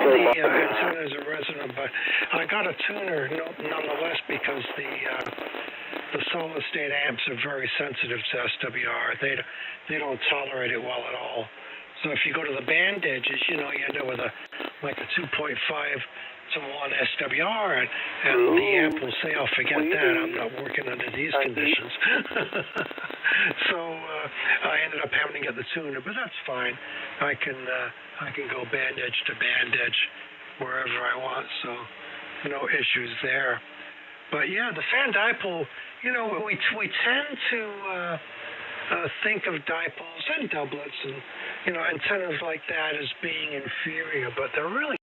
all the antennas are resonant, but I got a tuner nonetheless because the solid state amps are very sensitive to SWR. They don't tolerate it well at all. So if you go to the band edges, you end up with a 2.5 to 1 SWR, and the amp will say, "Oh, forget that. I'm not working under these conditions." So I ended up having to get the tuner, but that's fine. I can go band edge to band edge wherever I want, so no issues there. But yeah, the fan dipole, we tend to think of dipoles and doublets and antennas like that as being inferior, but they're really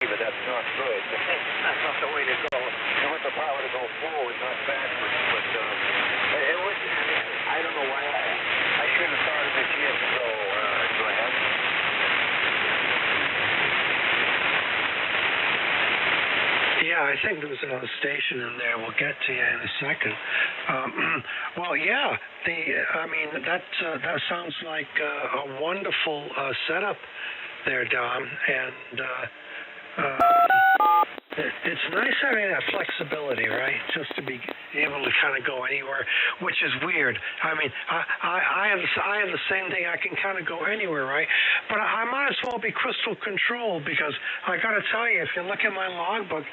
but that's not good. That's not the way to go. You want the power to go forward, not backwards. But it was, I don't know why I should have thought of it years ago, Graham. Yeah, I think there's another station in there. We'll get to you in a second. Well, yeah, that sounds like a wonderful setup there, Dom, and it's nice having that flexibility, right? Just to be able to kind of go anywhere, which is weird. I mean, I have the same thing. I can kind of go anywhere, right? But I might as well be crystal controlled, because I got to tell you, if you look at my logbook,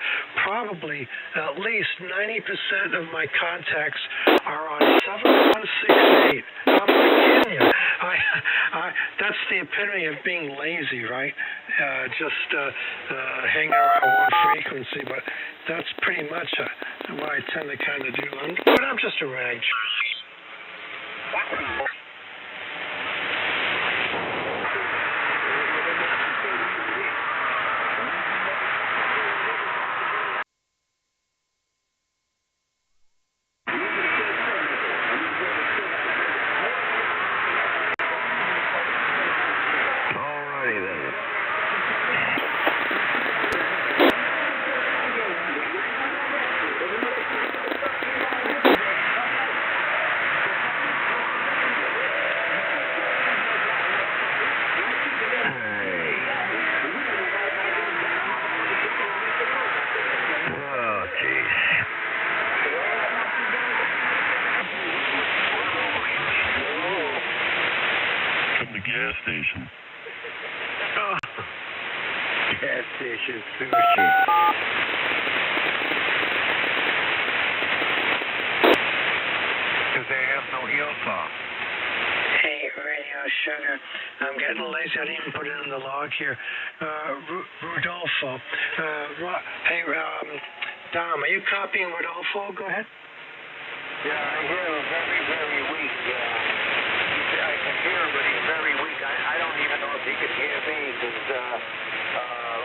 probably at least 90% of my contacts are on 7168. I'm not kidding you. That's the epitome of being lazy, right? Just hanging around one frequency, but that's pretty much what I tend to kind of do. But I'm just a rag. Gas station. Oh. Gas station sushi. Because they have no heel saw. Hey, Radio Sugar. I'm getting lazy. I didn't even put it in the log here. Rudolfo. Hey, Dom, are you copying Rudolfo? Go ahead. Yeah, I hear him very, very weak. I can hear him, but he's very weak. I don't even know if he could hear me, because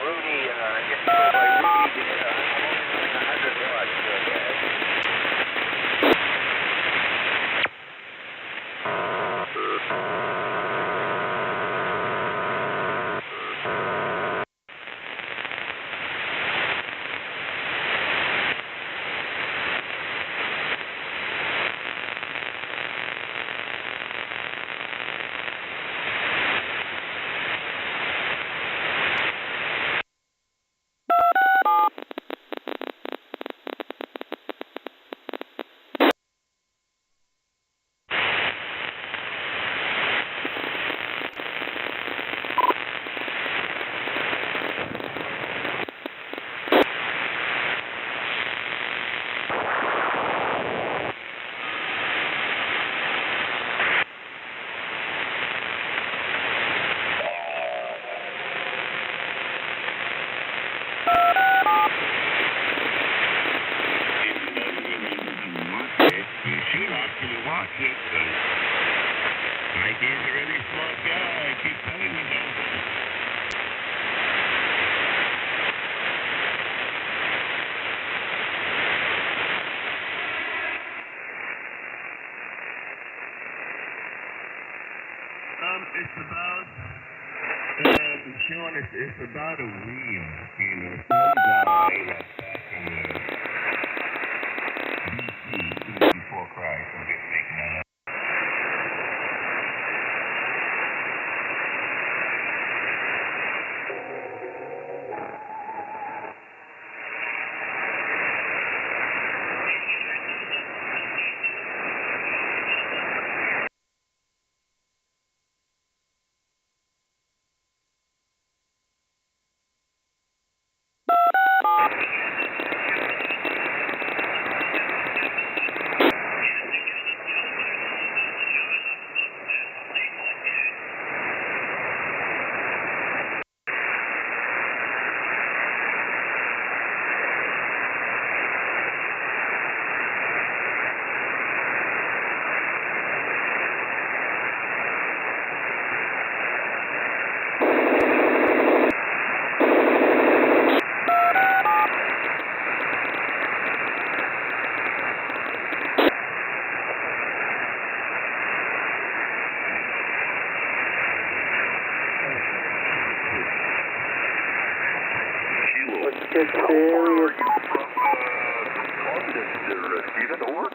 Rudy, I guess by Rudy, I'm only doing 100 watch it, but Mike is a really smart guy. I keep telling you that. It's about, Sean, it's about a wheel, you know, some guy that's back in the BC, before Christ, I'm just making that up. It's serious. Steven, over?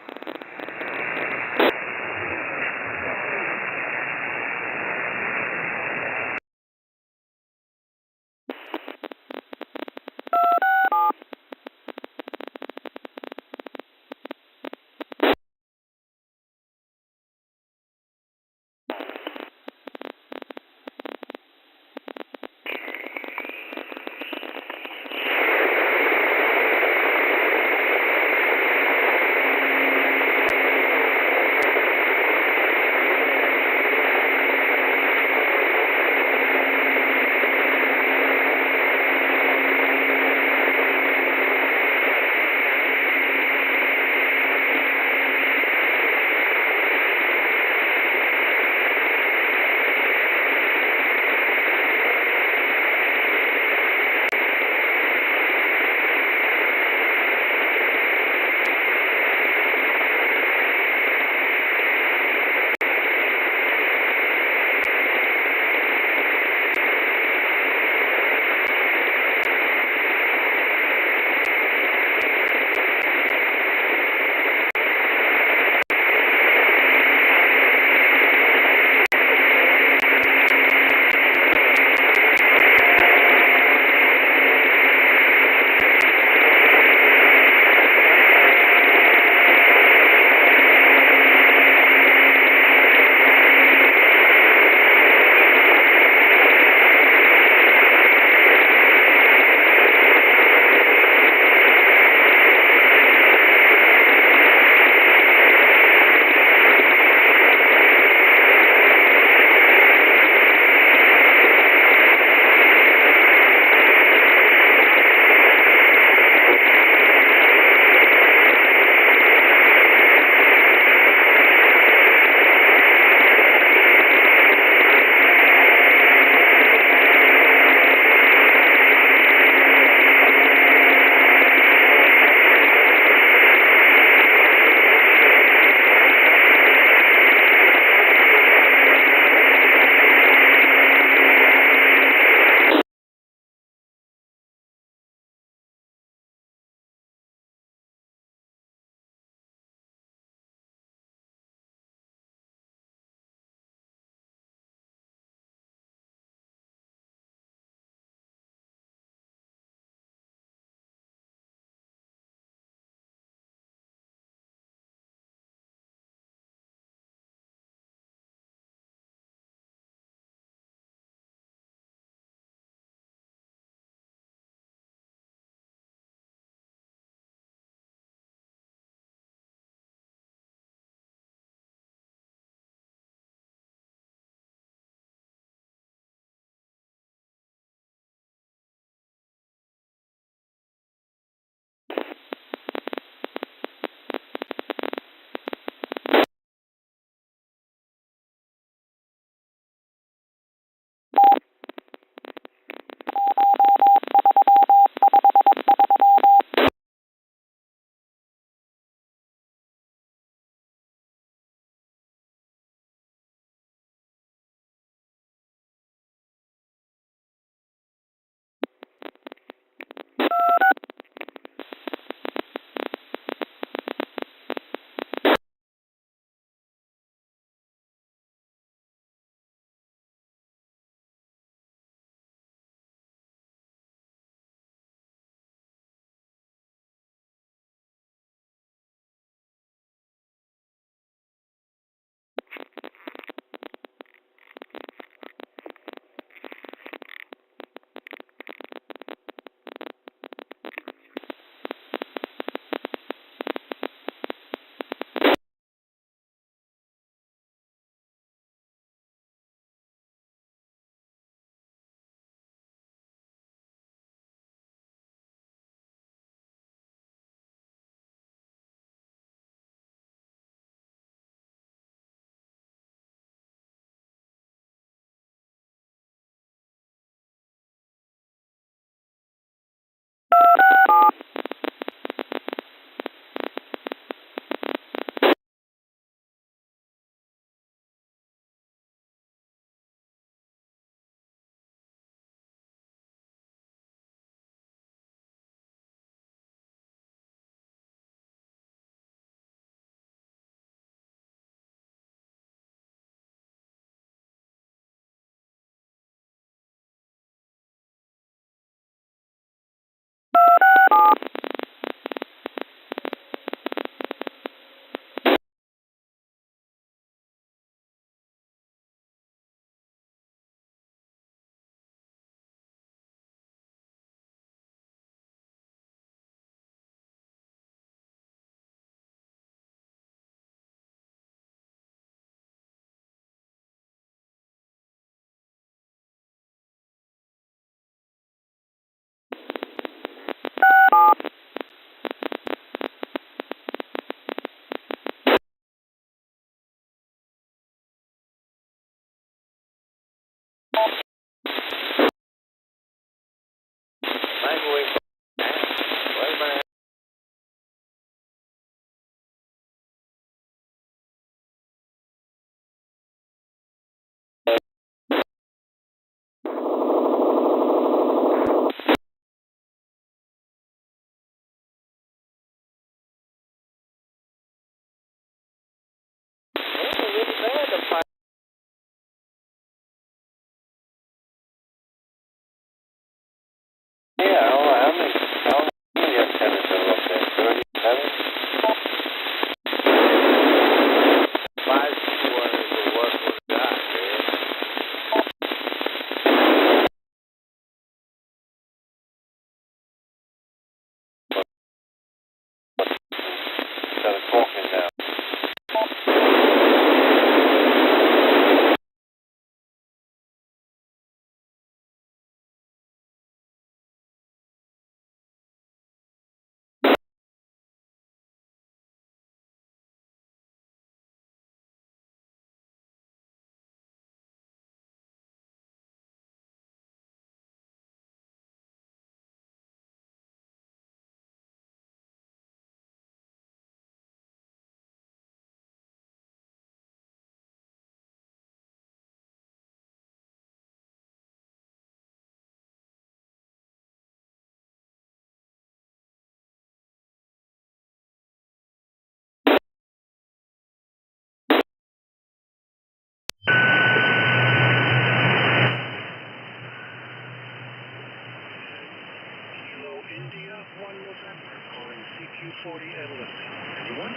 India 1 November, calling CQ40 and listening. Anyone?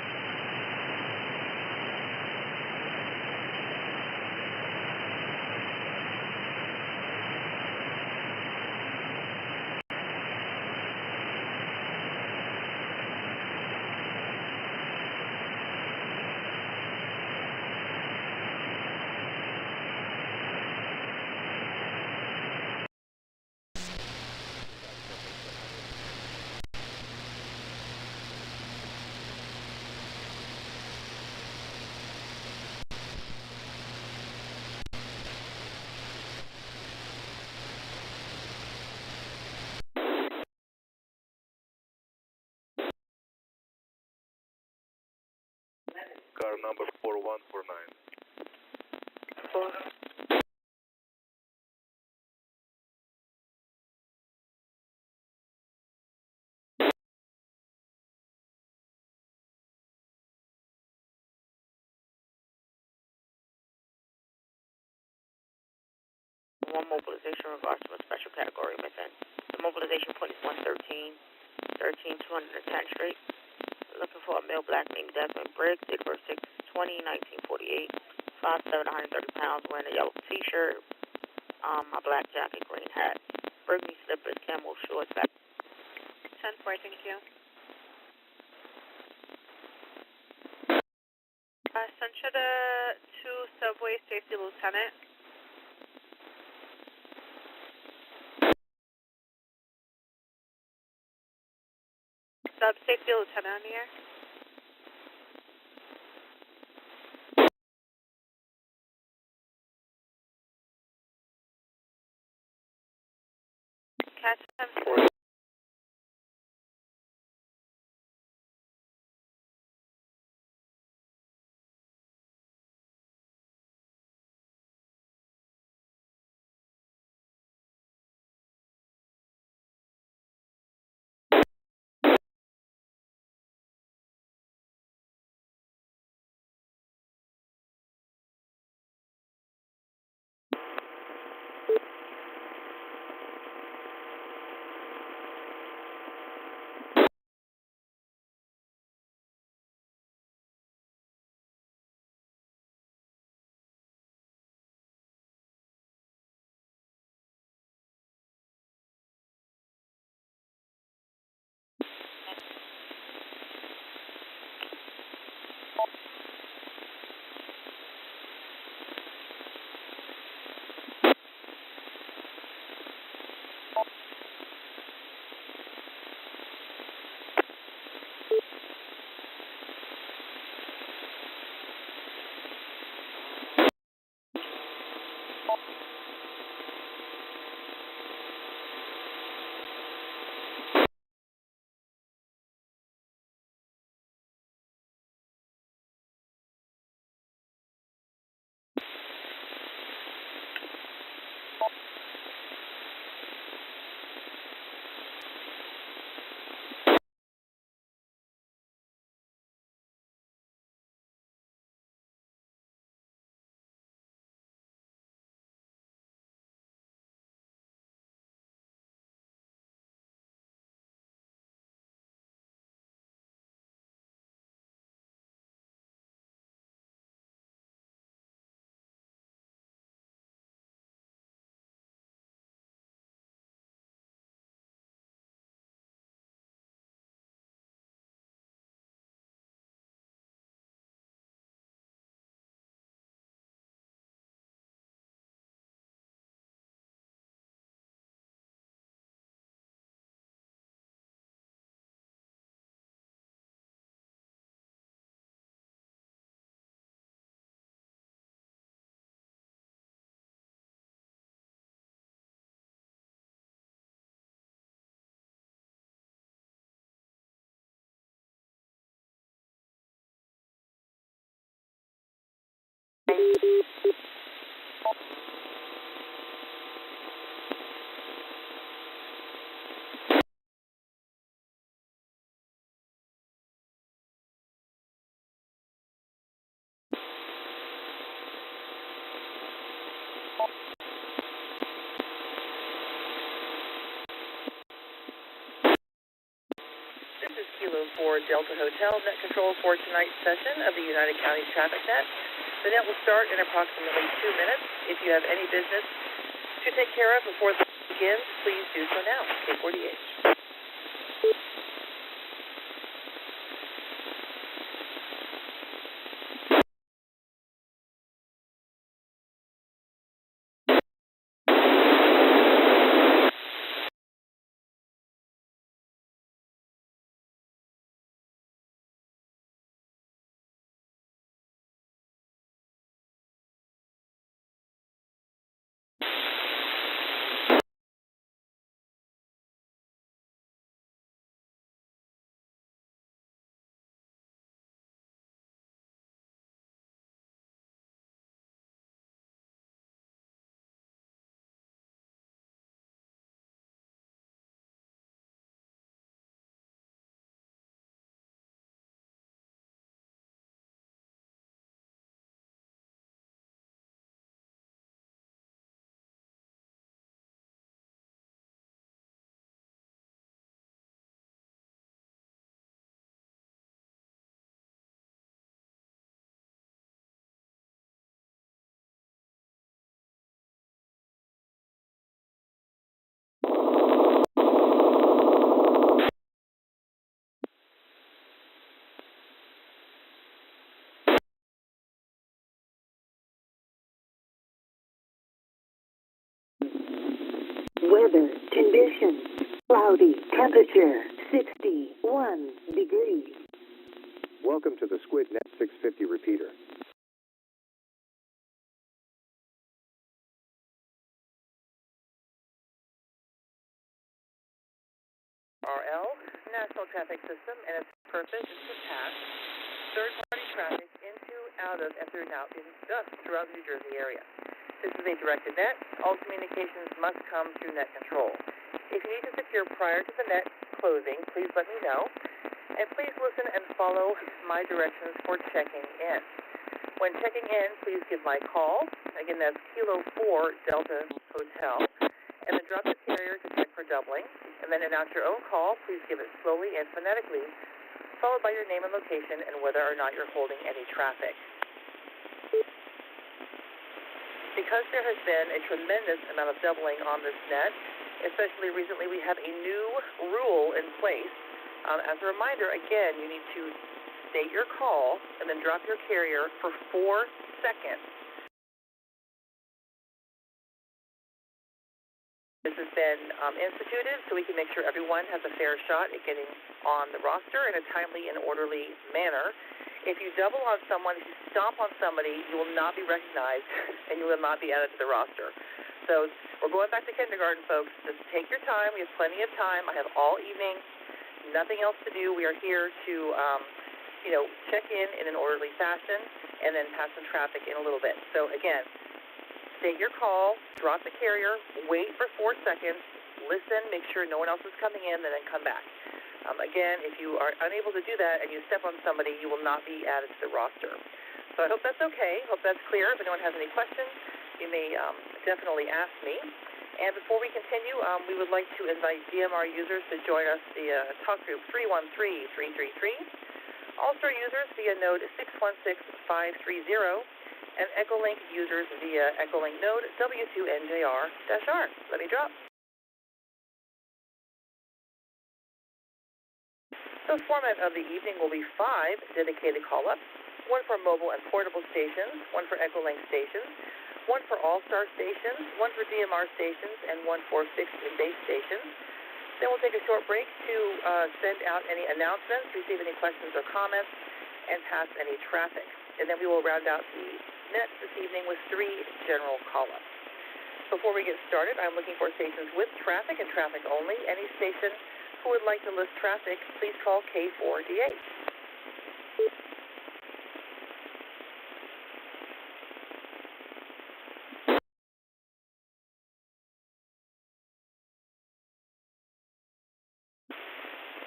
Car number 4149. One mobilization in regards to a special category missing. The mobilization point is 113, 210 Street. Looking for a male black named Desmond Briggs, date of birth 6/20/1948, 5'7", 130 pounds, wearing a yellow t-shirt, a black jacket, green hat. Burgundy slippers, camel shorts, back. 10-4, thank you. Century 2 Subway Safety Lieutenant. Sub Safety Lieutenant on the air. Catch him. Kilo 4 Delta Hotel net control for tonight's session of the United Counties Traffic Net. The net will start in approximately 2 minutes. If you have any business to take care of before the begins, please do so now. K48. Weather conditions: cloudy, temperature 61 degrees. Welcome to the Squid Net 650 repeater. RL, National Traffic System, and its purpose is to pass third-party traffic into, out of, and throughout the New Jersey area. This is a directed net. All communications must come through net control. If you need to secure prior to the net closing, please let me know. And please listen and follow my directions for checking in. When checking in, please give my call. Again, that's Kilo 4 Delta Hotel. And then drop the carrier to check for doubling. And then announce your own call. Please give it slowly and phonetically, followed by your name and location and whether or not you're holding any traffic. Because there has been a tremendous amount of doubling on this net, especially recently, we have a new rule in place. As a reminder, again, you need to state your call and then drop your carrier for 4 seconds. This has been instituted so we can make sure everyone has a fair shot at getting on the roster in a timely and orderly manner. If you double on someone, if you stomp on somebody, you will not be recognized and you will not be added to the roster. So we're going back to kindergarten, folks. Just take your time. We have plenty of time. I have all evening. Nothing else to do. We are here to, check in an orderly fashion and then pass some traffic in a little bit. So again, state your call, drop the carrier, wait for 4 seconds, listen, make sure no one else is coming in, and then come back. Again, if you are unable to do that and you step on somebody, you will not be added to the roster. So I hope that's okay. Hope that's clear. If anyone has any questions, you may definitely ask me. And before we continue, we would like to invite DMR users to join us via talk group 313333, Allstar users via node 616530, and Echolink users via Echolink node W2NJR-R. Let me drop. The format of the evening will be 5 dedicated call-ups, 1 for mobile and portable stations, 1 for Echolink stations, 1 for Allstar stations, 1 for DMR stations, and 1 for fixed and base stations. Then we'll take a short break to send out any announcements, receive any questions or comments, and pass any traffic. And then we will round out the net this evening with 3 general call-ups. Before we get started, I'm looking for stations with traffic and traffic only. Any station who would like to list traffic, please call K4DH.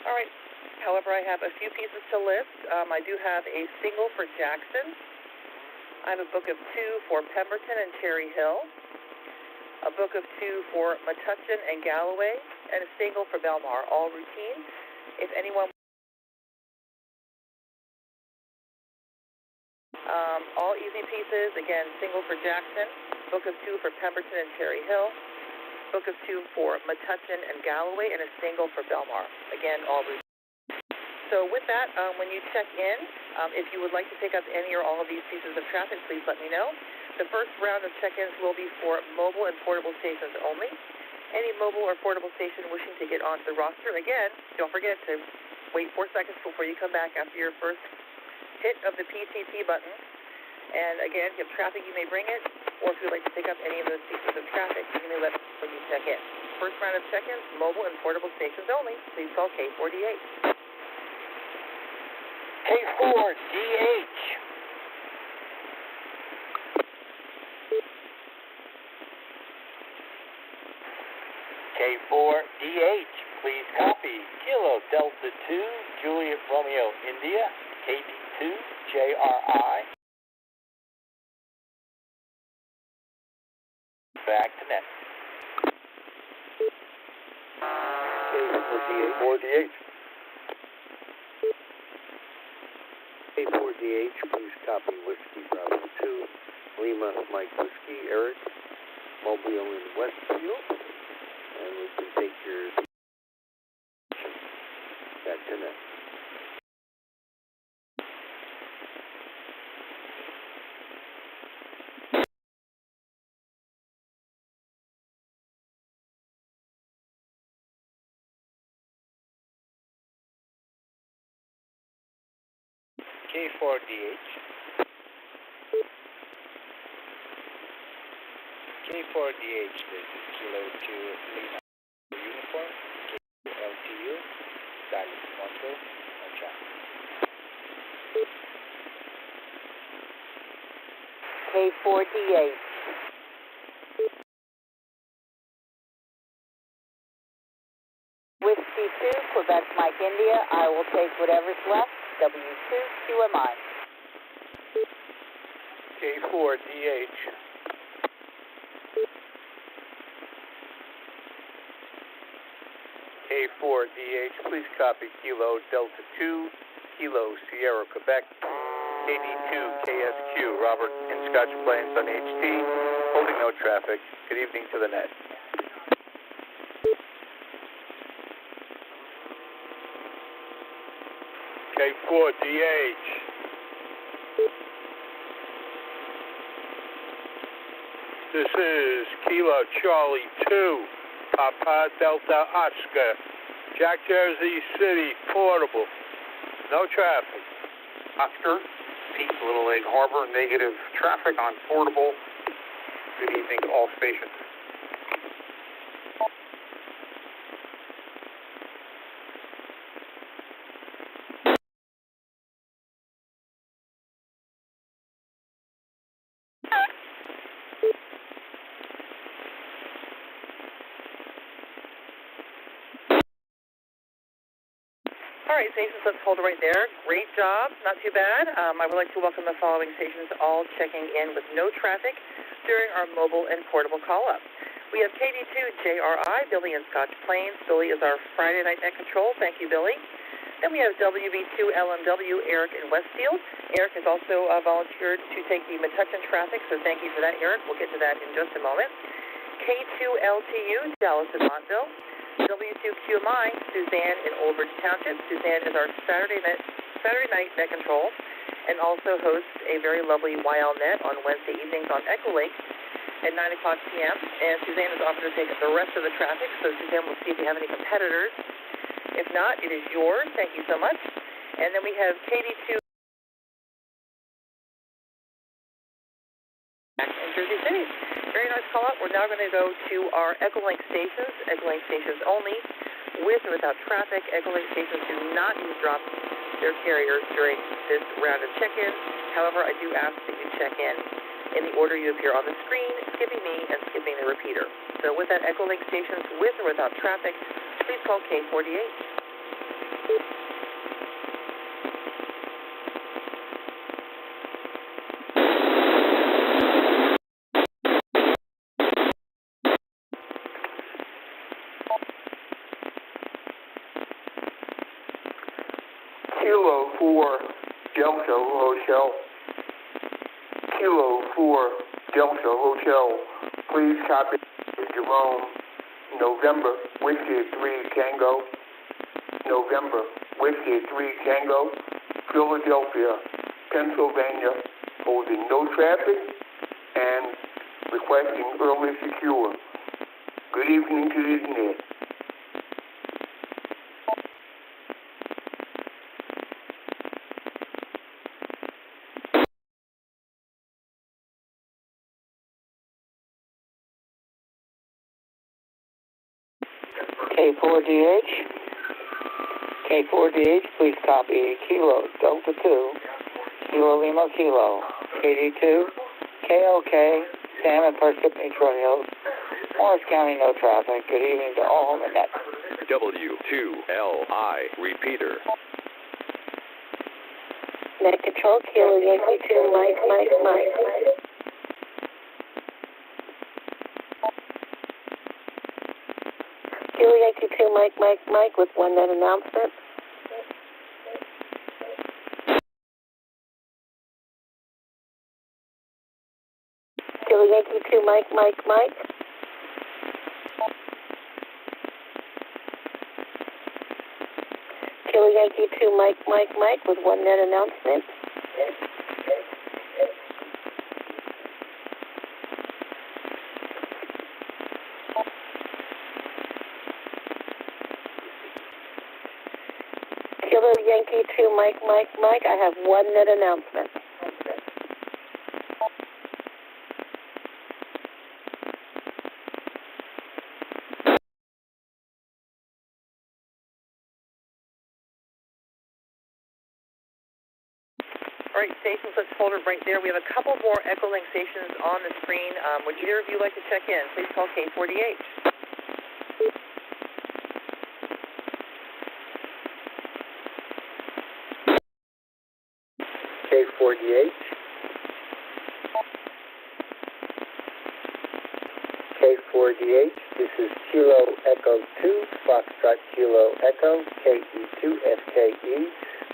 All right. However, I have a few pieces to list. I do have a single for Jackson. I have a book of 2 for Pemberton and Cherry Hill, a book of 2 for Metuchen and Galloway, and a single for Belmar, all routine. If anyone Disney pieces, again, single for Jackson, book of 2 for Pemberton and Cherry Hill, book of 2 for Metuchen and Galloway, and a single for Belmar. Again, all routes. So with that, when you check in, if you would like to pick up any or all of these pieces of traffic, please let me know. The first round of check-ins will be for mobile and portable stations only. Any mobile or portable station wishing to get onto the roster, again, don't forget to wait 4 seconds before you come back after your first hit of the PTT button. And again, if you have traffic, you may bring it, or if you'd like to pick up any of those pieces of traffic, you may let me know when you check in. First round of check-ins, mobile and portable stations only. Please call K48. K4DH. K4DH, please copy. Kilo Delta 2, Juliet Romeo India, KD2 JRI. Back to net. K4DH. K4DH, please copy Whiskey Bravo 2, Lima Mike Whiskey, Eric, Mobile in Westfield, and we can take your back to net. K4DH. K4DH, this is Kilo 2 Lima Uniform, K2LTU, Dallas Moto, no traffic. K4DH. Whiskey 2, Quebec Mike India, I will take whatever's left, W2QMI. K4DH. K4DH, please copy Kilo Delta 2, Kilo Sierra Quebec, KD2 KSQ, Robert in Scotch Plains on HT, holding no traffic. Good evening to the net. K4DH. This is Kilo Charlie 2, Papa Delta Oscar, Jack Jersey City, portable. No traffic. Oscar, Pete, Little Egg Harbor, negative traffic on portable. Good evening to all stations. All right, stations, let's hold it right there. Great job, not too bad. I would like to welcome the following stations, all checking in with no traffic during our mobile and portable call-up. We have KD2 JRI, Billy in Scotch Plains. Billy is our Friday night net control. Thank you, Billy. Then we have WB2LMW, Eric in Westfield. Eric has also volunteered to take the Metuchen traffic, so thank you for that, Eric. We'll get to that in just a moment. K2LTU, Dallas and Montville. W2QMI, Suzanne in Old Bridge Township. Suzanne is our Saturday night net control and also hosts a very lovely YLNet on Wednesday evenings on Echolink at 9 o'clock p.m. And Suzanne has offered to take up the rest of the traffic, so Suzanne will see if you have any competitors. If not, it is yours. Thank you so much. And then we have KD2 in Jersey City. Very nice call out. We're now going to go to our Echolink stations only, with or without traffic. Echolink stations do not eavesdrop their carriers during this round of check-in. However, I do ask that you check in the order you appear on the screen, skipping me and skipping the repeater. So with that, Echolink stations with or without traffic, please call K48. Kilo 4, Delta Rochelle. Kilo 4 Delta Hotel. Please copy Jerome. November Whiskey 3 Tango. November Whiskey 3 Tango. Philadelphia, Pennsylvania, holding no traffic and requesting early secure. Good evening to you, Ned. K4DH, please copy Kilo Delta 2, Kilo Lima Kilo, KD2, KLK, Sam and Parsippany Troy Hills, Morris County, no traffic. Good evening to all on the net. W2LI Repeater. Net control, Kilo Yankee 2, Mike. Kilo Yankee 2, Mike, with one net announcement. Kilo Yankee 2, Mike. Kilo Yankee 2, Mike, with one net announcement. Kilo Yankee 2, Mike, I have one net announcement. All right, stations, let's hold it right there. We have a couple more Echolink stations on the screen. Would either of you like to check in? Please call K4DH. K4DH. K4DH, this is Kilo Echo 2, Foxtrot Kilo Echo, KE2 FKE,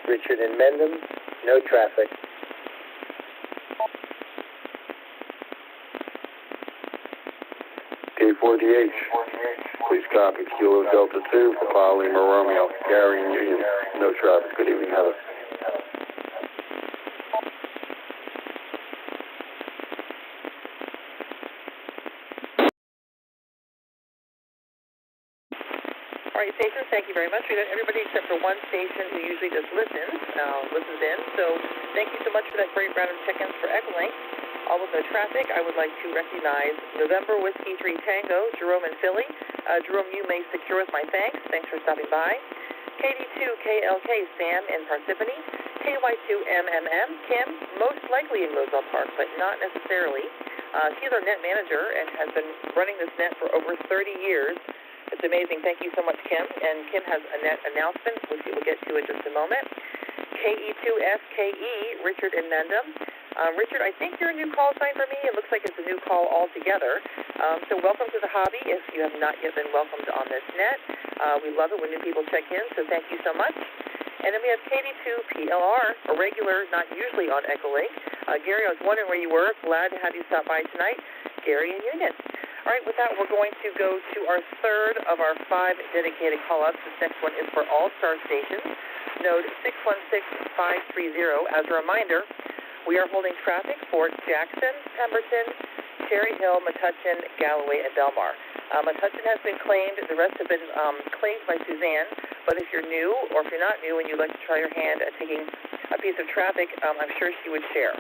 Richard and Mendham, no traffic. K4DH, please copy Kilo Delta 2 for Papa Lima Romeo, Gary and Union, no traffic. Good evening, Heather. All right, stations, thank you very much. We got everybody except for one station who usually just listens in. So thank you so much for that great round of check-ins for Echolink. All with no traffic, I would like to recognize November Whiskey 3 Tango, Jerome and Philly. Jerome, you may secure with my thanks. Thanks for stopping by. KD2 KLK, Sam and Parsippany. KY2 MMM, Kim, most likely in Roosevelt Park, but not necessarily. She's our net manager and has been running this net for over 30 years. It's amazing. Thank you so much, Kim. And Kim has a net announcement, which we will get to in just a moment. KE2FKE, Richard and Mendham. Richard, I think you're a new call sign for me. It looks like it's a new call altogether. So welcome to the hobby if you have not yet been welcomed on this net. We love it when new people check in, so thank you so much. And then we have KD2PLR, a regular, not usually on Echolink. Gary, I was wondering where you were. Glad to have you stop by tonight. Gary and Union. All right, with that, we're going to go to our third of our 5 dedicated call-ups. This next one is for Allstar stations, node 616530. As a reminder, we are holding traffic for Jackson, Pemberton, Cherry Hill, Metuchen, Galloway, and Belmar. Metuchen has been claimed. The rest have been claimed by Suzanne. But if you're new, or if you're not new and you'd like to try your hand at taking a piece of traffic, I'm sure she would share.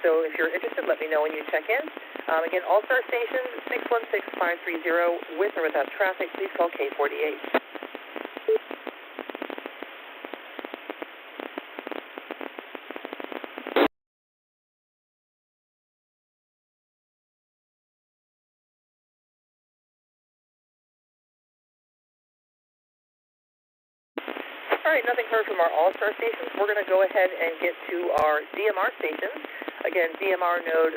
So if you're interested, let me know when you check in. Again, Allstar Station, 616530, with or without traffic. Please call K4DH. All right, nothing heard from our All-Star stations. We're going to go ahead and get to our DMR stations. Again, DMR node,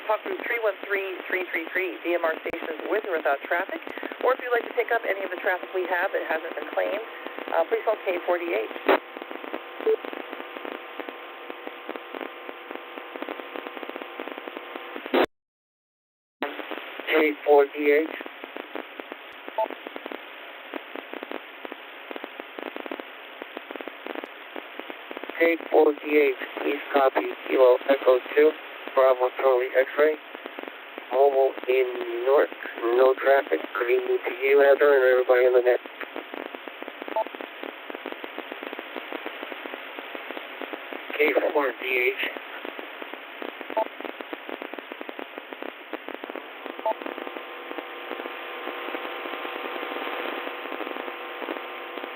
talk through 313333, DMR stations with or without traffic. Or if you'd like to pick up any of the traffic we have that hasn't been claimed, please call K4DH. K4DH. K4DH, please copy Kilo Echo 2, Bravo Charlie X-Ray. Mobile in New York, no traffic. Good evening to you, Heather, and everybody on the net. K4DH.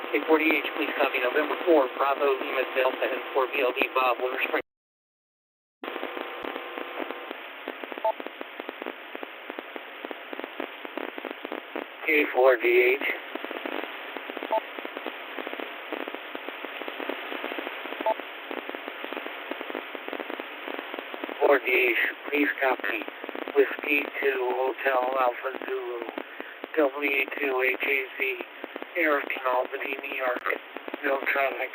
K4DH, please copy November 4, Bravo Lima Delta and 4 BLD Bob, Winter Spring. K4DH. Please copy Whiskey 2 Hotel Alpha Zulu W2LI Airfield Albany, New York. No traffic.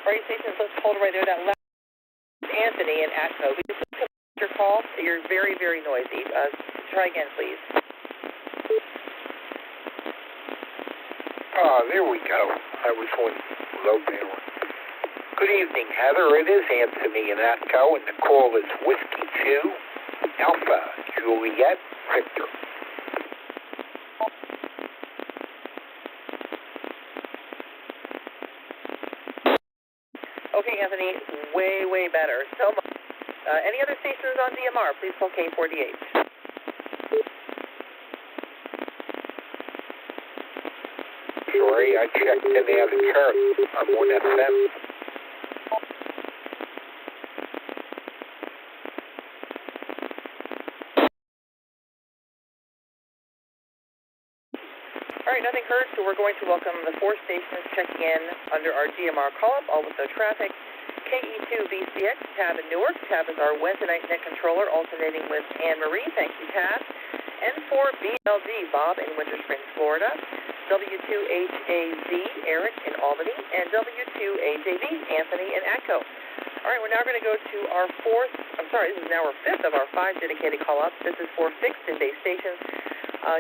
Radio stations, let's hold right there. That last Anthony in Atco. We just took your call. You're very, very noisy. Try again, please. There we go. I was on low power. Good evening, Heather. It is Anthony in Atco, and the call is Whiskey 2 Alpha Juliet Victor. Okay, Anthony, way, way better. So much. Any other stations on DMR, please call K4DH. Sorry, I checked in the other chart. I'm on FM. All right, nothing heard, so we're going to welcome the 4 stations checking in under our DMR call-up, all with no traffic. KE2VCX, Tab in Newark. Tab is our Wednesday night net controller, alternating with Anne-Marie. Thank you, Tab. N4BLD, Bob in Winter Springs, Florida. W2HAZ, Eric in Albany. And W2AJB, Anthony in Atco. All right, we're now going to go to our this is now our 5th of our 5 dedicated call-ups. This is for fixed and base stations.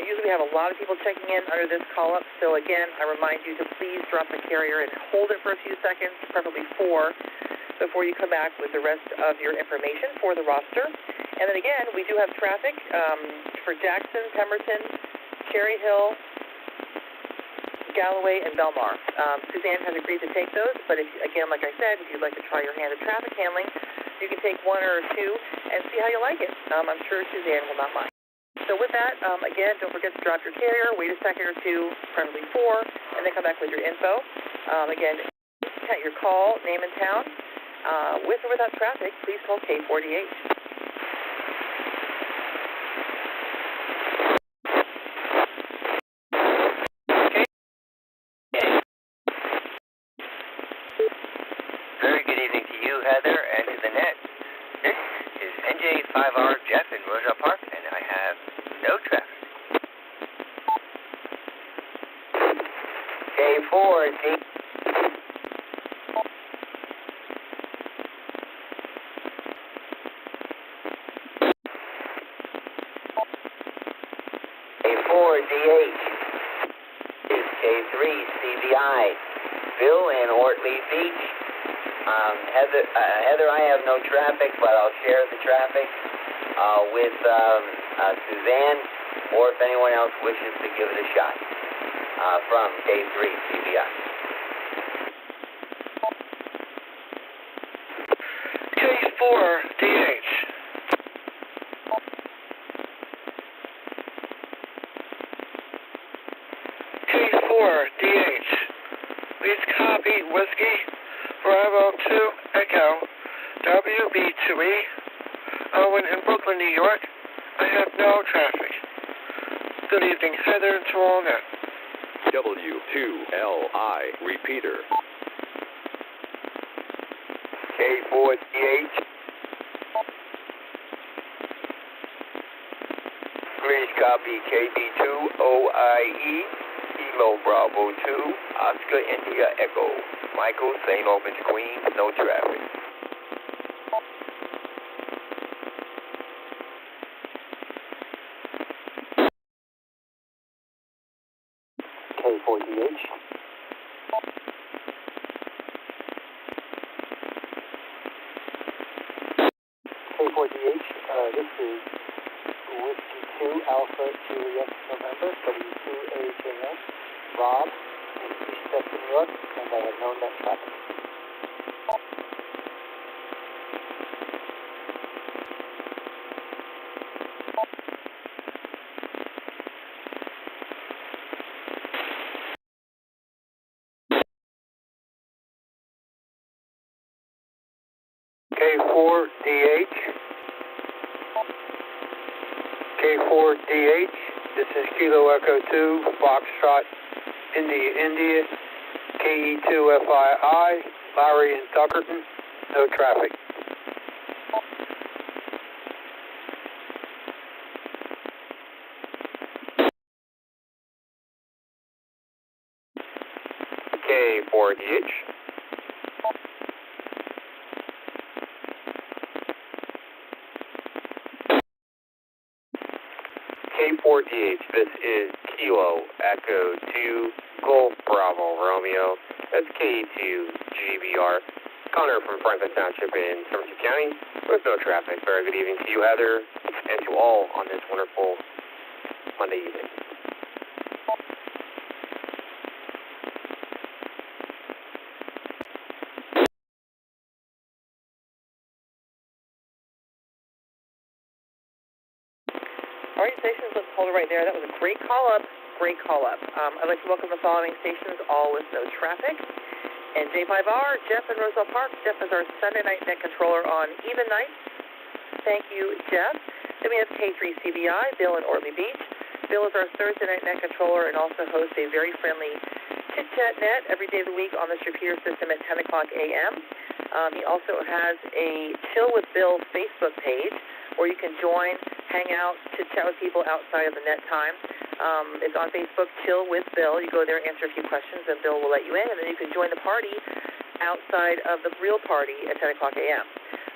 Usually we have a lot of people checking in under this call-up, so again, I remind you to please drop the carrier and hold it for a few seconds, preferably 4, before you come back with the rest of your information for the roster. And then again, we do have traffic for Jackson, Pemberton, Cherry Hill, Galloway, and Belmar. Suzanne has agreed to take those, but if, again, like I said, if you'd like to try your hand at traffic handling, you can take 1 or 2 and see how you like it. I'm sure Suzanne will not mind. So with that, again, don't forget to drop your carrier, wait a second or 2, preferably 4, and then come back with your info. Again, your call, name and town. With or without traffic, please call K4DH. Very good evening to you, Heather, and to the net. This is NJ5R Jeff in Roselle Park, and I have no traffic. K4D. K4DH is K3CBI. Bill in Ortley Beach. Heather, I have no traffic, but I'll share the traffic with Suzanne, or if anyone else wishes to give it a shot from K3CBI. K4DH. K4DH. Please copy Whiskey Bravo 2 Echo WB2E, Owen in Brooklyn, New York. I have no traffic. Good evening, Heather, to all net. W2LI Repeater. K4DH. Please copy KB2OIE. Kilo Bravo 2. Oscar India Echo. Michael, St. Albans, Queens. No traffic. K4DH. K4DH, this is Whiskey 2 Alpha Juliet November, W2AJN, Rob in East Chester, New York, and I have no net traffic. K4DH. K4DH. This is Kilo Echo 2, Foxtrot, India, KE2FII, Larry in Tuckerton. No traffic. K4DH. K4DH, this is Kilo Echo 2 Golf Bravo Romeo. That's KE2 GBR. Connor from Franklin Township in Somerset County with no traffic. Very good evening to you, Heather, and to all on this wonderful Monday evening. All right, stations, let's hold it right there. That was a great call-up. Great call-up. I'd like to welcome the following stations, all with no traffic. And J5R, Jeff in Roselle Park. Jeff is our Sunday night net controller on even nights. Thank you, Jeff. Then we have K3CBI, Bill in Orby Beach. Bill is our Thursday night net controller and also hosts a very friendly chit-chat net every day of the week on this repeater system at 10 o'clock a.m. He also has a Chill with Bill Facebook page where you can join, hang out, chit-chat with people outside of the net time. It's on Facebook, Chill with Bill. You go there, answer a few questions, and Bill will let you in, and then you can join the party outside of the real party at 10 o'clock a.m.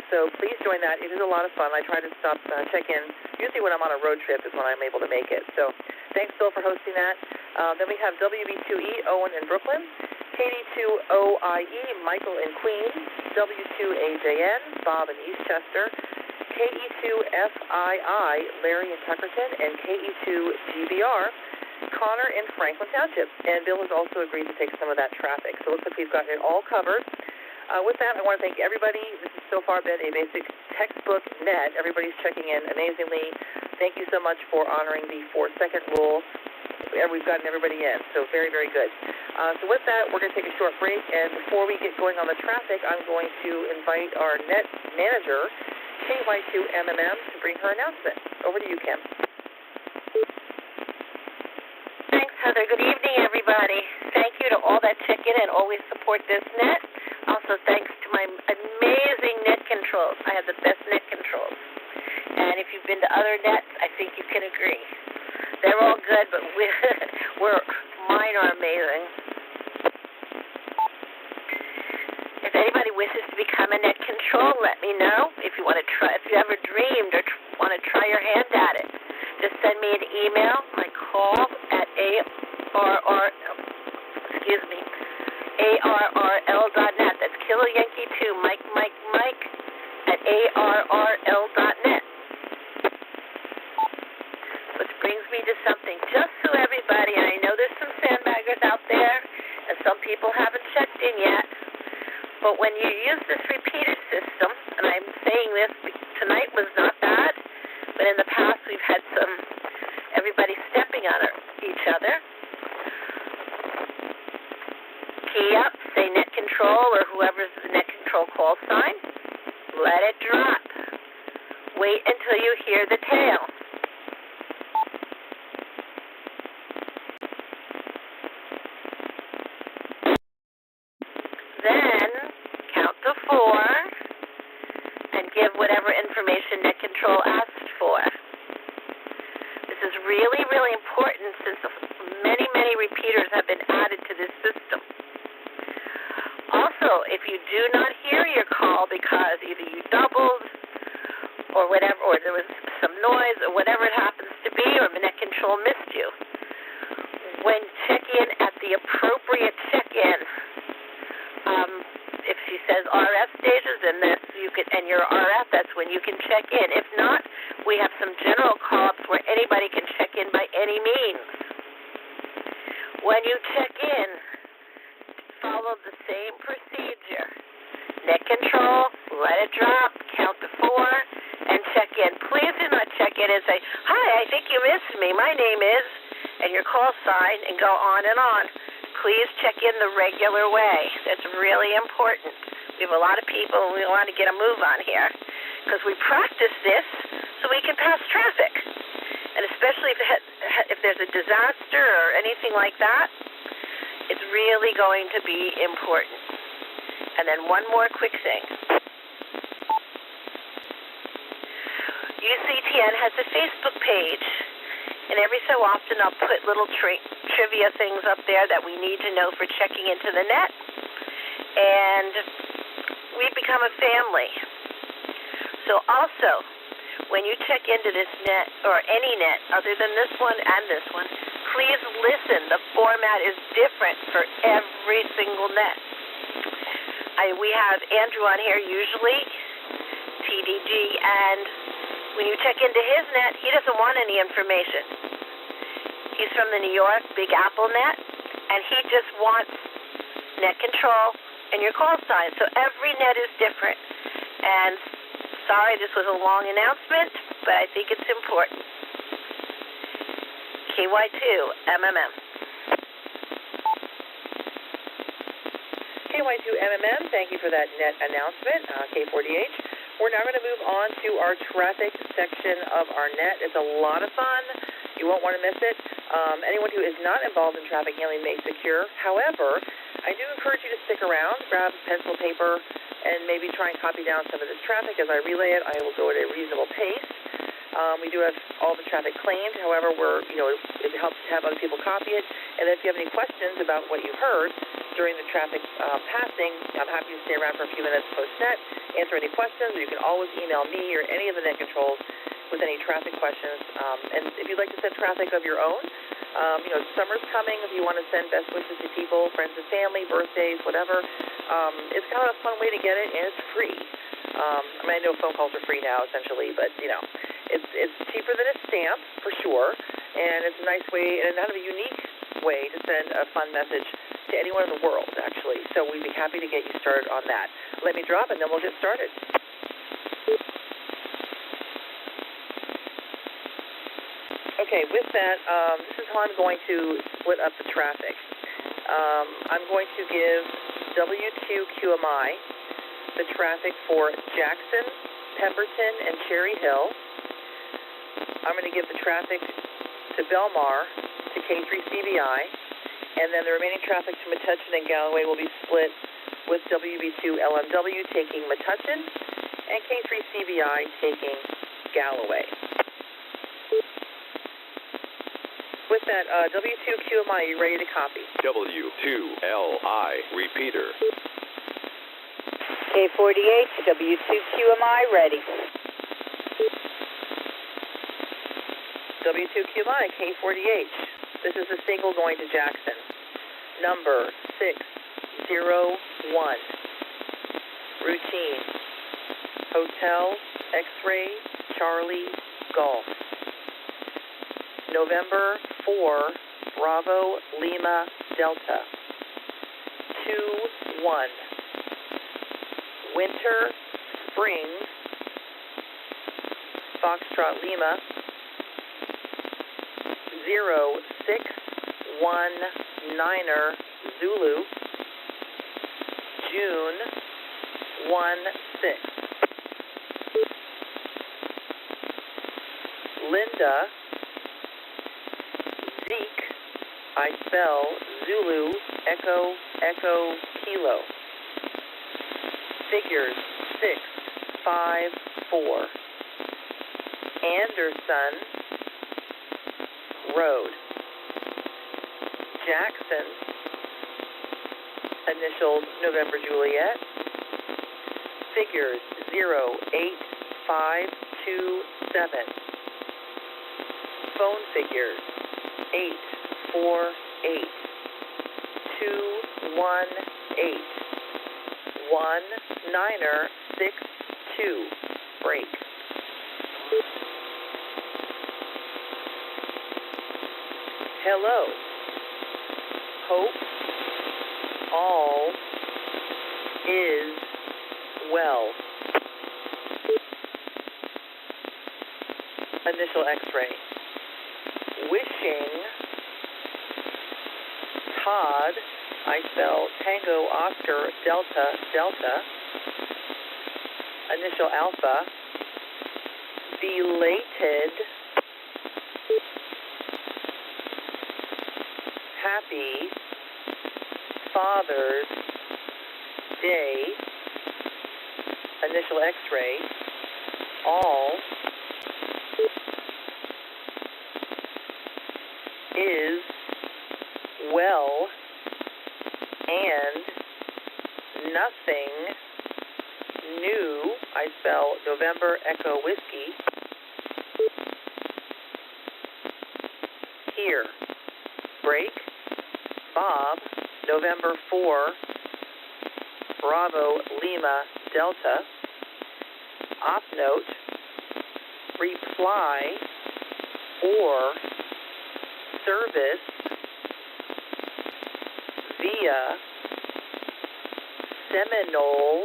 So please join that. It is a lot of fun. I try to stop, check in. Usually when I'm on a road trip is when I'm able to make it. So thanks, Bill, for hosting that. Then we have WB2E, Owen in Brooklyn. KD2OIE, Michael in Queens. W2AJN, Bob in Eastchester. KE2FII, Larry in Tuckerton. And KE2GBR, Connor in Franklin Township. And Bill has also agreed to take some of that traffic. So it looks like we've got it all covered. With that, I want to thank everybody. This has so far been a basic textbook net. Everybody's checking in amazingly. Thank you so much for honoring the 4-second rule. We've gotten everybody in, so very, very good. So with that, we're going to take a short break, and before we get going on the traffic, I'm going to invite our net manager, KY2MMM, to bring her announcement. Over to you, Kim. Thanks, Heather. Good evening, everybody. Thank you to all that check in and always support this net. Also, thanks to my amazing net controls. I have the best net controls. And if you've been to other nets, I think you can agree. They're all good, but mine are amazing. If anybody wishes to become a net control, let me know. If you want to try, if you ever dreamed or want to try your hand at it, just send me an email. My call at ARRL.net. That's Kilo Yankee 2, Mike at ARRL.net. Which brings me to something just so everybody, and I know there's some sandbaggers out there, and some people haven't checked in yet, but when you use this repeater system, and I'm saying this, tonight was not bad, but in the past we've had everybody stepping on each other. Key up, say net control or whoever's the net control call sign. let it drop. Wait until you hear the tail. Then count to 4 and give whatever information net control asked for. This is really, really important since many, many repeaters have been added to this system. Also, if you do not hear your call because either you doubled or whatever, or there was some noise or whatever it happens to be, or net control missed you, when check in at the appropriate check-in, if she says RF stations and and you're RF, that's when you can check in. If not, we have some general call-ups where anybody can check in by any means. When you check in, follow the same procedure. Net control, let it drop, count to 4, and check in. Please do not check in and say, "Hi, I think you missed me. My name is," and your call sign, and go on and on. Please check in the regular way. That's really important. We have a lot of people, and we want to get a move on here because we practice this so we can pass traffic. And especially if there's a disaster or anything like that, it's really going to be important. And then one more quick thing. UCTN has a Facebook page. And every so often I'll put little trivia things up there that we need to know for checking into the net. And we've become a family. So also, when you check into this net, or any net other than this one and this one, please listen. The format is different for every single net. We have Andrew on here usually, TDG, and when you check into his net, he doesn't want any information. He's from the New York Big Apple net, and he just wants net control and your call sign. So every net is different. And sorry this was a long announcement, but I think it's important. KY2 MMM. KY2 MMM, thank you for that net announcement, K40H. We're now going to move on to our traffic section of our net. It's a lot of fun. You won't want to miss it. Anyone who is not involved in traffic handling may secure. However, I do encourage you to stick around, grab pencil, paper, and maybe try and copy down some of this traffic. As I relay it, I will go at a reasonable pace. We do have all the traffic claimed. However, it helps to have other people copy it. And if you have any questions about what you heard during the traffic passing, I'm happy to stay around for a few minutes post-net, answer any questions, or you can always email me or any of the net controls with any traffic questions. And if you'd like to send traffic of your own, summer's coming. If you want to send best wishes to people, friends and family, birthdays, whatever, it's kind of a fun way to get it, and it's free. I know phone calls are free now, essentially, but, it's cheaper than a stamp, for sure, and it's a nice way and kind of a unique way to send a fun message to anyone in the world, actually. So we'd be happy to get you started on that. Let me drop, and then we'll get started. Okay, with that, this is how I'm going to split up the traffic. I'm going to give W2QMI the traffic for Jackson, Pemberton, and Cherry Hill. I'm going to give the traffic to Belmar, to K3CBI, and then the remaining traffic to Metuchen and Galloway will be split with WB2LMW taking Metuchen and K3CBI taking Galloway. With that, W2QMI, you ready to copy? W2LI Repeater. K40H, W2QMI, ready. W2QMI, K40H. This is a single going to Jackson. Number 601. Routine. Hotel, X-ray, Charlie, Golf. November 4, Bravo, Lima, Delta. 2-1. Winter, Spring, Foxtrot, Lima. 0619er, Zulu. June 16. Linda, Zeke, I spell Zulu, Echo, Echo, Kilo. Figures 6, 5, 4. Anderson, Road. Jackson, initials November Juliet. Figures 0, 8, 5, 2, 7. Phone figures 8, 4, 8. 2, 1, 8. 1, 9er, 6, 2. Break. Hello. Hope all is well. Initial X-ray. Wishing Todd, I spell Tango Oscar Delta Delta, initial Alpha, belated Happy Father's Day, initial X-ray, all is well and nothing new, I spell November Echo Whiskey, here. Break. Bob, November 4, Bravo Lima Delta. Op note, reply or service via Seminole,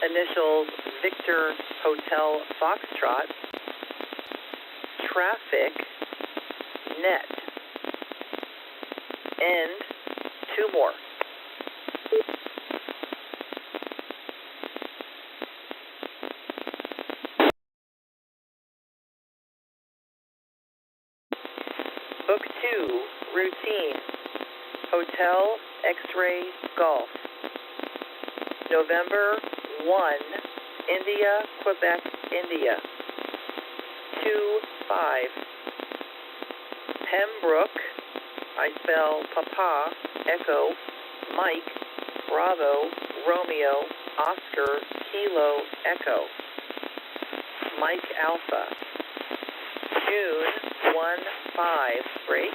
initials Victor Hotel Foxtrot, traffic net. And 2 more. Book 2, routine, Hotel X-Ray Golf, November 1, India, Quebec, India, 2-5, Pembroke, I spell Papa, Echo, Mike, Bravo, Romeo, Oscar, Kilo, Echo, Mike Alpha, June 1-5, break.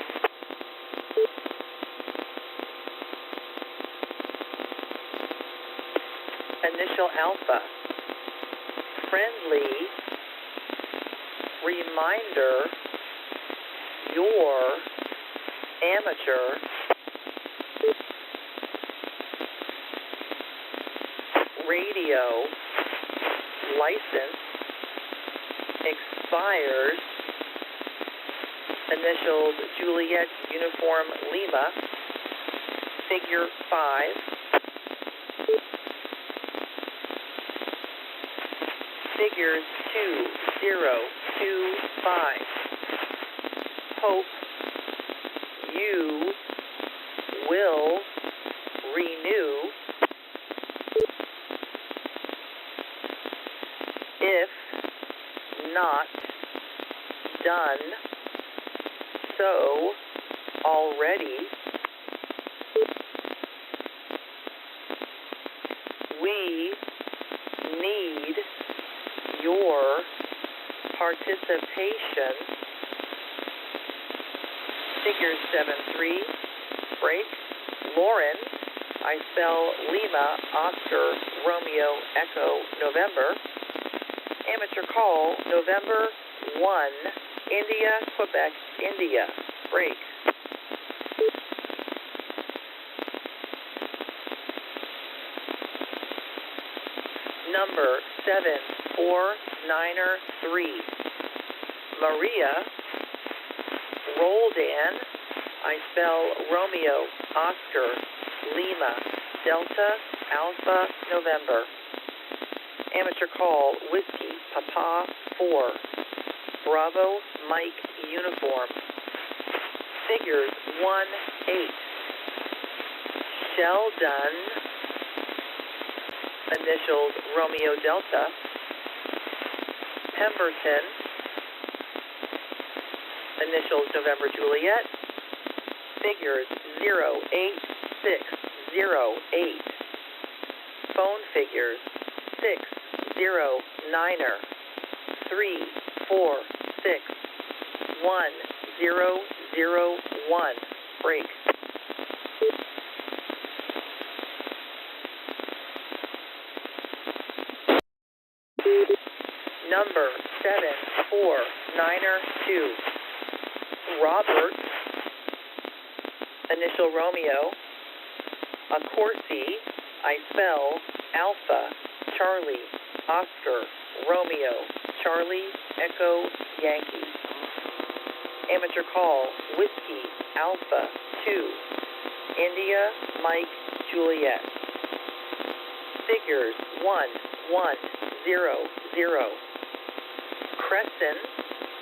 Initial Alpha, friendly reminder, your amateur radio license expires, initials Juliet Uniform Lima, figure 5, figures 2025. Hope you will renew if not done so already. We need your participation. Figure 7-3, break. Lauren, I spell Lima, Oscar, Romeo, Echo, November. Amateur call, November 1, India, Quebec, India. Break. Number 7493. Maria Roldan, I spell Romeo, Oscar, Lima, Delta, Alpha, November. Amateur call, Whiskey, Papa, 4. Bravo, Mike, Uniform. Figures 1-8. Sheldon, initials Romeo Delta. Pemberton, initials November Juliet. Figures 08608. Phone figures 609er 346 1001. Break. Number 749er 2. Robert, initial Romeo. Accorsi, I spell Alpha, Charlie, Oscar, Romeo, Charlie, Echo, Yankee. Amateur call, Whiskey, Alpha, 2. India, Mike, Juliet. Figures 1100. Crescent,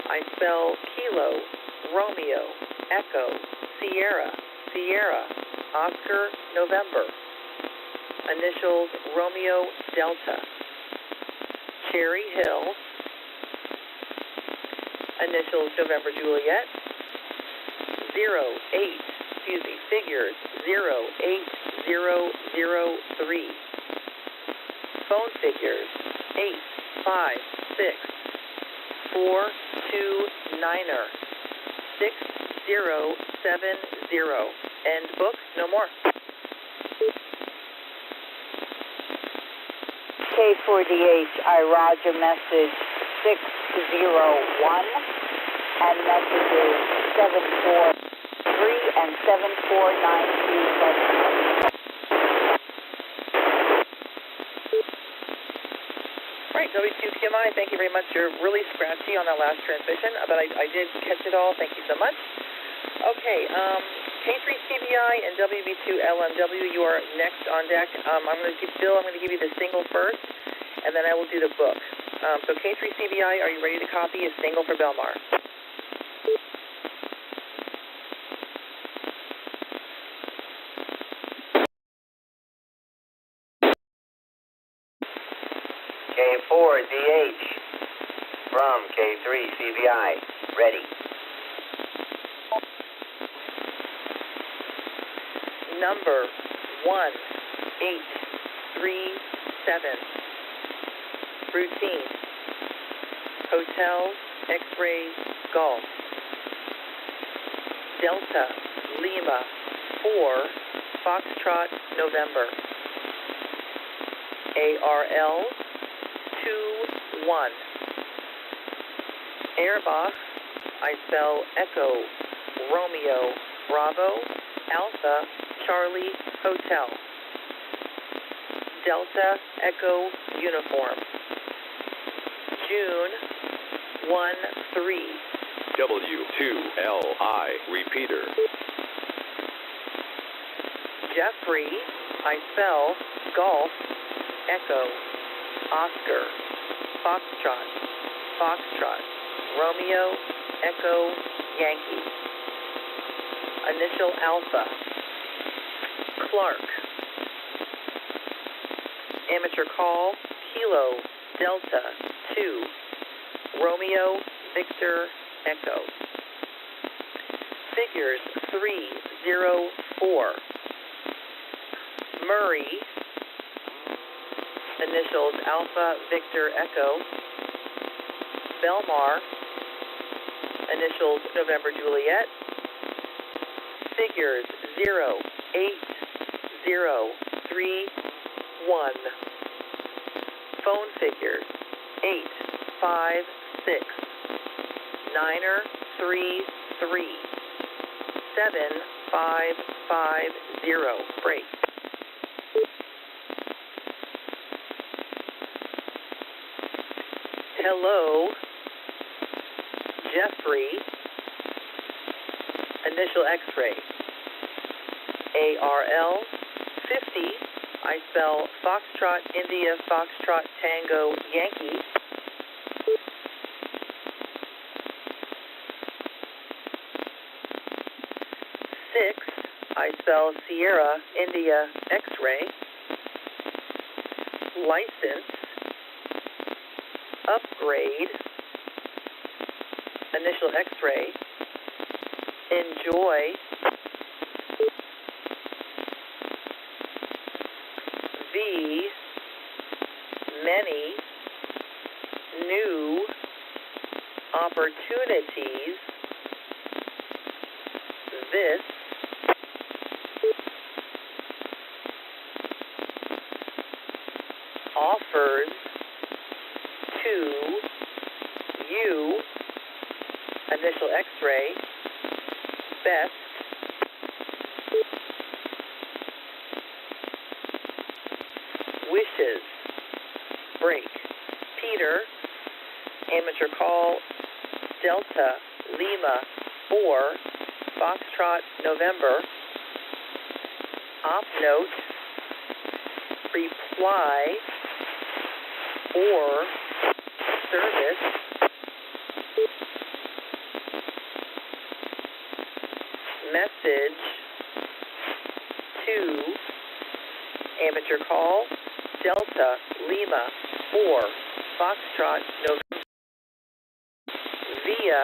I spell Kilo, Romeo, Echo, Sierra, Sierra, Oscar, November. Initials Romeo, Delta. Cherry Hill, initials November, Juliet. Figures 08003. Phone figures 856 429er 6070. End book. No more. K4DH, I roger message 601 and messages 743 and 7492. Right, W2TMI, thank you very much. You're really scratchy on that last transmission, but I did catch it all. Thank you so much. Okay, K3CBI and WB2LMW, you are next on deck. I'm going to give you the single first, and then I will do the book. So K3CBI, are you ready to copy a single for Belmar? K4DH from K3CBI, ready. Number 1837. Routine. Hotel, X-ray, Golf. Delta, Lima, 4, Foxtrot, November. ARL, 21. Airbach, I spell Echo, Romeo, Bravo, Alpha, Charlie, Hotel. Delta, Echo, Uniform. June 13. W2LI Repeater. Jeffrey, I spell Golf, Echo, Oscar, Foxtrot, Foxtrot, Romeo, Echo, Yankee. Initial Alpha. Clark. Amateur call, Kilo, Delta, 2, Romeo, Victor, Echo. Figures 304. Murray, initials Alpha, Victor, Echo. Belmar, initials November, Juliet. Figures 08031. Phone figures 856 9er 33 7550. Break. Hello, Jeffrey, initial X-ray. ARL 50. I spell Foxtrot, India, Foxtrot, Tango, Yankee. I spell Sierra, India, X-ray. License, upgrade, initial X-ray, enjoy, the, many, new, opportunities, this, offers, to, you, initial X-ray, best, wishes, break, Peter, amateur call, Delta, Lima, 4, Foxtrot, November, op note, reply, or service, message, to, amateur call, Delta, Lima, 4, Foxtrot, November, via,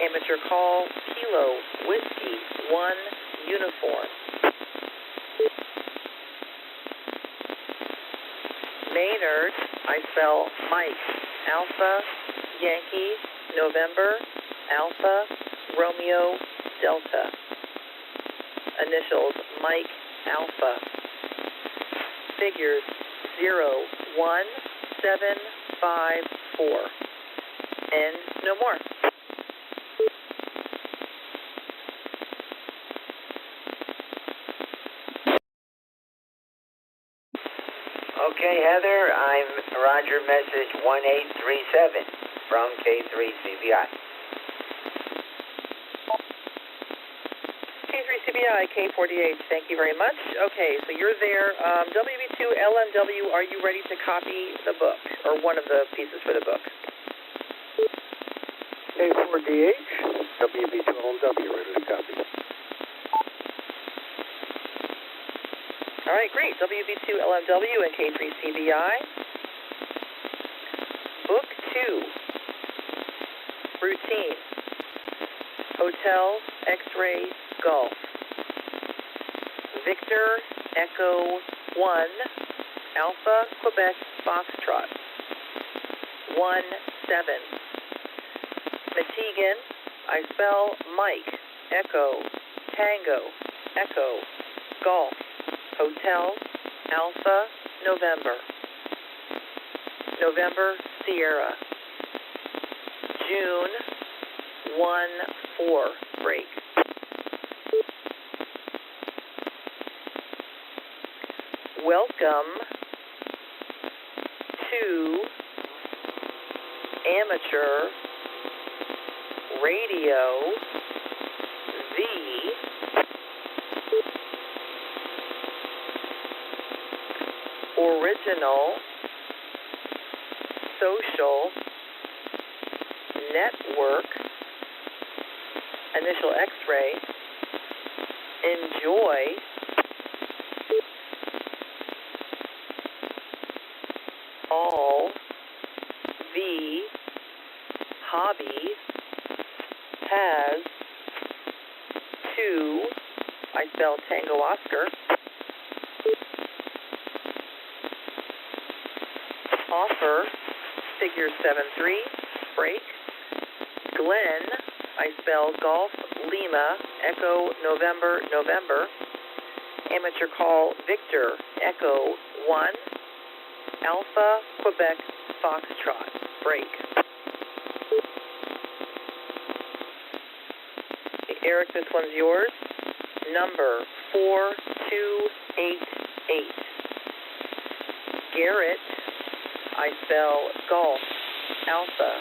amateur call, Kilo, Whiskey, 1, uniform. Maynard, I spell Mike, Alpha, Yankee, November, Alpha, Romeo, Delta. Initials, Mike, Alpha. Figures, 0, 1, 7, 5, 4. And no more. Okay, Heather, I'm Roger, message 1837 from K3CBI. K3CBI, K48, thank you very much. Okay, so you're there. WB2LMW, are you ready to copy the book, or one of the pieces for the book? K4DH, WB2LMW, ready to copy. All right, great. WB2LMW and K3CBI. Book 2. Routine. Hotel, X-ray, Golf. Victor, Echo 1, Alpha, Quebec, Foxtrot. 1-7. Metegan, I spell Mike, Echo, Tango, Echo, Golf. Hotel, Alpha, November. November, Sierra. June, 1-4, break. Welcome to amateur radio, the original social network, initial X-ray, enjoy, all, the, hobby, has, to, I spell Tango Oscar, offer, figure 7-3, break, Glen, I spell Golf, Lima, Echo, November, November, amateur call, Victor, Echo, 1, Alpha, Quebec, Foxtrot, break. Okay, Eric, this one's yours. Number 4288. Garrett, I spell Golf, Alpha,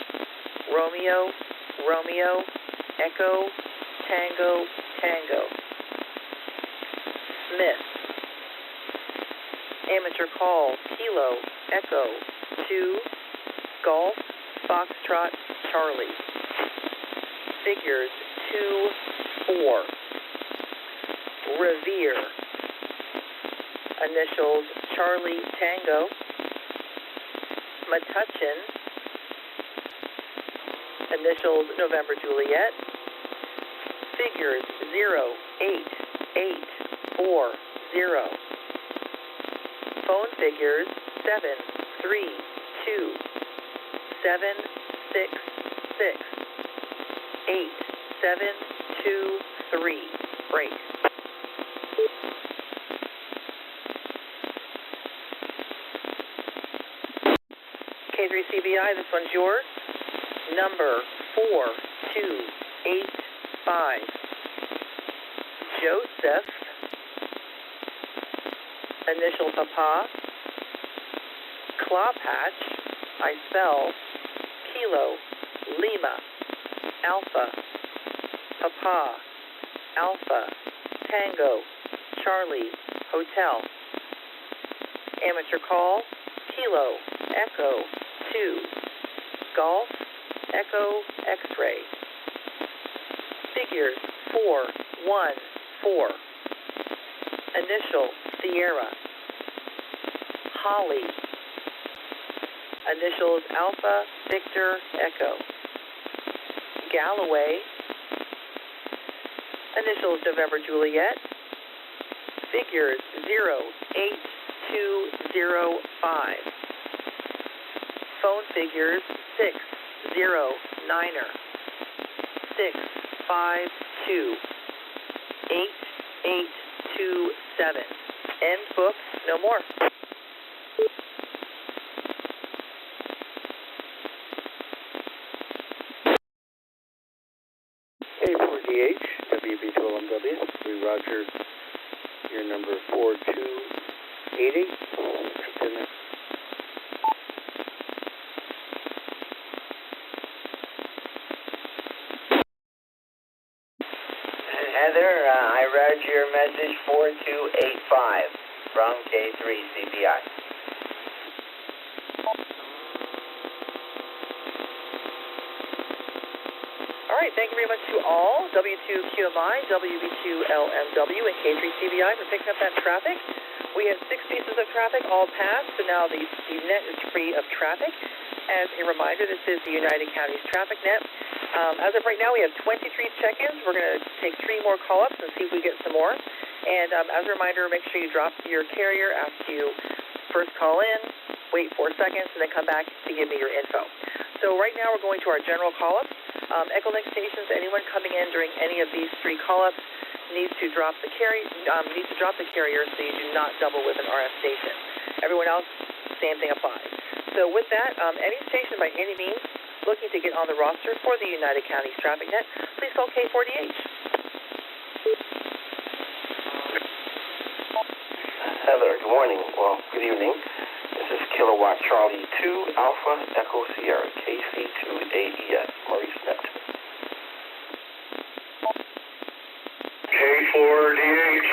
Romeo, Romeo, Echo, Tango, Tango. Smith, amateur call, Kilo, Echo, 2, Golf, Foxtrot, Charlie. Figures, 2-4. Revere. Initials Charlie Tango. Metuchen. Initials November Juliet. Figures 08840. Phone figures 732 766 8723. Break. K3CBI, this one's yours. Number 4285. Joseph. Initial Papa. Claw Patch. I spell Kilo, Lima, Alpha, Papa, Alpha, Tango, Charlie, Hotel. Amateur call, Kilo, Echo, 2, Golf, Echo, X-ray. Figures 414. Initial Sierra. Holly. Initials Alpha, Victor, Echo. Galloway. Initials November Juliet. Figures 08205. Phone figures 609er. 652 8827. End book, no more. A4DH, WB2LMW, we roger your number 4280. Heather, I roger your message 4285 from K3CBI. All right, thank you very much to all, W2QMI, WB2LMW, and K3CBI for picking up that traffic. We have 6 pieces of traffic all passed, so now the net is free of traffic. As a reminder, this is the United Counties Traffic Net. As of right now, we have 23 check-ins. We're going to take 3 more call-ups and see if we get some more. And as a reminder, make sure you drop your carrier after you first call in, wait 4 seconds, and then come back to give me your info. So right now, we're going to our general call-ups. Echolink stations, anyone coming in during any of these 3 call-ups needs to drop the carrier so you do not double with an RF station. Everyone else, same thing applies. So with that, any station by any means looking to get on the roster for the United Counties Traffic Net, please call K4DH. Heather, good morning. Well, good evening. This is Kilowatt Charlie 2 Alpha Echo Sierra KC2AES, Maurice Neptune. K4DH.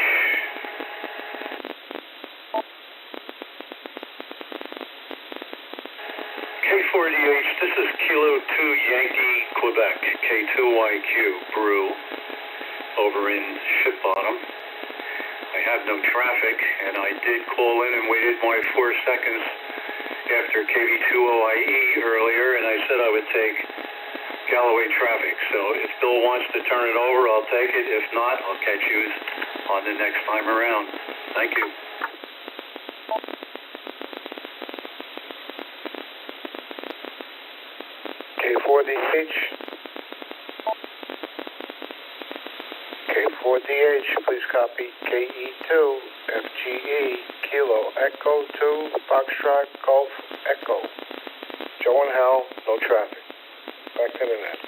K4DH, this is Kilo 2 Yankee, Quebec, K2YQ, Brew, over in Ship Bottom. I have no traffic, and I did call in and waited my 4 seconds after KV2OIE earlier, and I said I would take Galloway traffic. So if Bill wants to turn it over, I'll take it. If not, I'll catch you on the next time around. Thank you. K4DH. K4DH, please copy KE2 FGE Kilo Echo 2 Foxtrot Golf Echo. Joe and Hal, no traffic. Back to the net.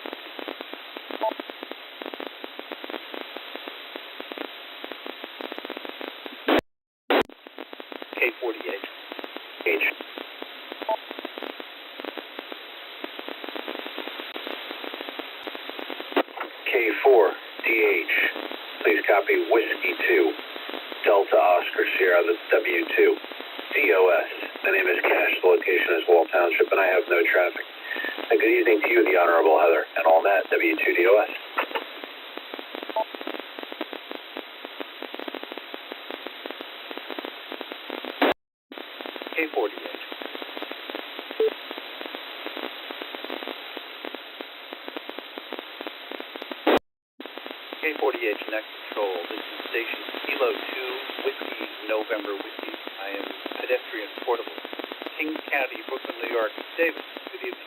K48. H. K4DH, please copy Whiskey 2 Delta Oscar Sierra, that's W2 DOS. My name is Cash, the location is Wall Township, and I have no traffic. And good evening to you, the Honorable Heather, and all that, W2 DOS. K4DH Net Control. This is Station Kilo 2 Whiskey November Whiskey. I am pedestrian portable. Kings County, Brooklyn, New York. David, good evening.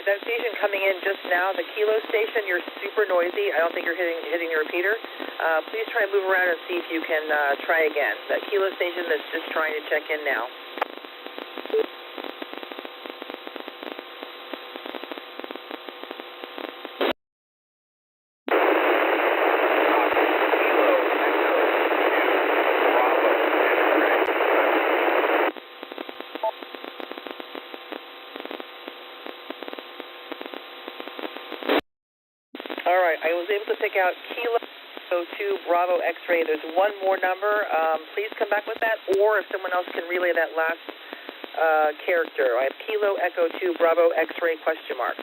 That station coming in just now, the Kilo station, you're super noisy. I don't think you're hitting your repeater. Please try and move around and see if you can try again. That Kilo station that's just trying to check in now. All right, I was able to pick out Kilo 2 Bravo X-ray. There's one more number. Please come back with that, or if someone else can relay that last character. I have Kilo Echo 2 Bravo X-ray question mark.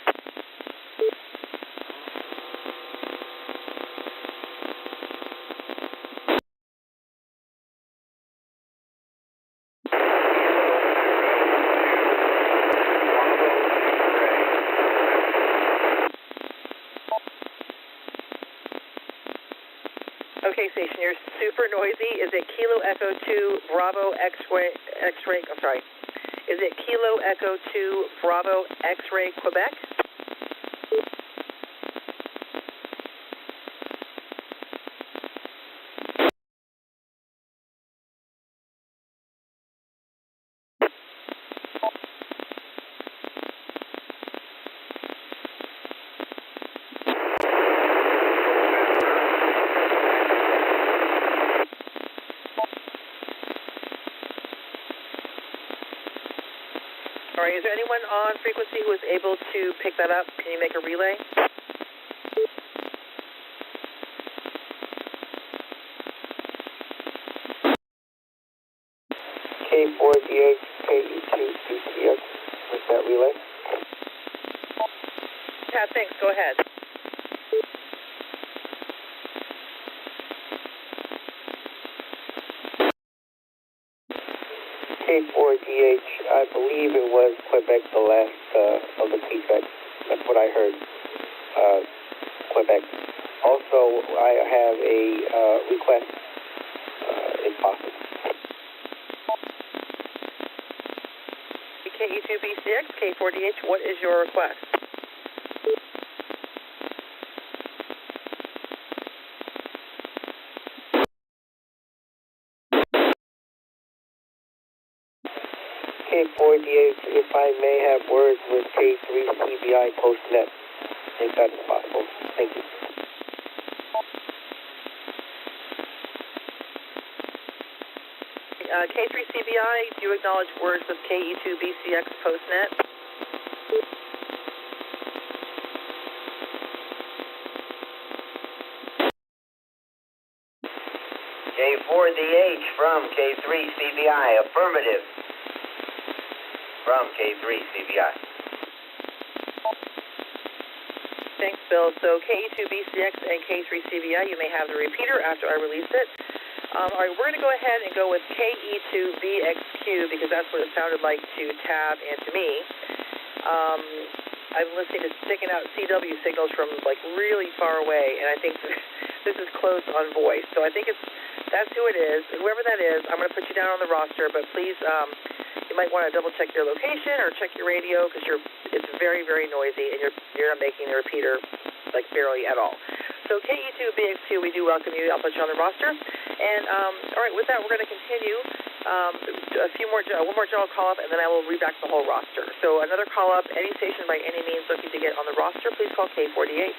Okay, station, you're super noisy. Is it Kilo Echo 2 Bravo X-ray? I'm sorry. Is it Kilo Echo 2 Bravo X-ray Quebec? All right, is there anyone on frequency who is able to pick that up? Can you make a relay? K4DH, KE2 with that relay. Yeah, thanks. Go ahead. K4DH, I believe it was Quebec, the last of the prefix. That's what I heard. Quebec. Also, I have a request, if possible. KE2BCX, K4DH, what is your request? K4DH, if I may have words with K3CBI Postnet, if that is possible. Thank you. K3CBI, do you acknowledge words with KE2BCX Postnet? K4DH from K3CBI, affirmative. From K3CBI. Thanks, Bill. So KE2BCX and K3CBI, you may have the repeater after I release it. All right, we're going to go ahead and go with KE2BXQ because that's what it sounded like to Tab and to me. I'm listening to sticking out CW signals from like really far away, and I think this is close on voice. So I think that's who it is. Whoever that is, I'm going to put you down on the roster, but please, you might want to double check your location or check your radio because it's very, very noisy, and you're not making the repeater like barely at all. So KE2BX2, we do welcome you. I'll put you on the roster. And all right, with that, we're going to continue. One more general call-up, and then I will read back the whole roster. So another call-up, any station by any means looking to get on the roster, please call K4DH.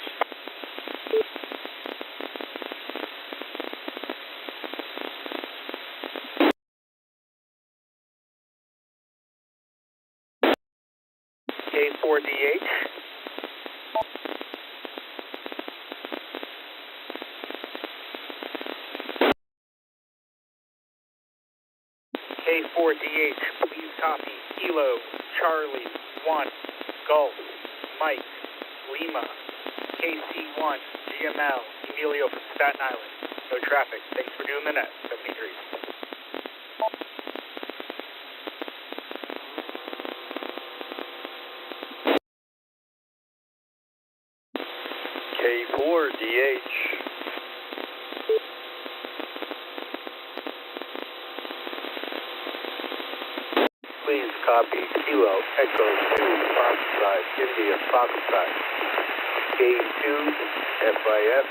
K4DH. K4DH, please copy. Kilo, Charlie, 1, Golf, Mike, Lima, KC1, GML, Emilio from Staten Island. No traffic. Thanks for doing the net. 73. K4DH. Please copy Kilo Echo 2 Foxtrot India Foxtrot K2 FIF.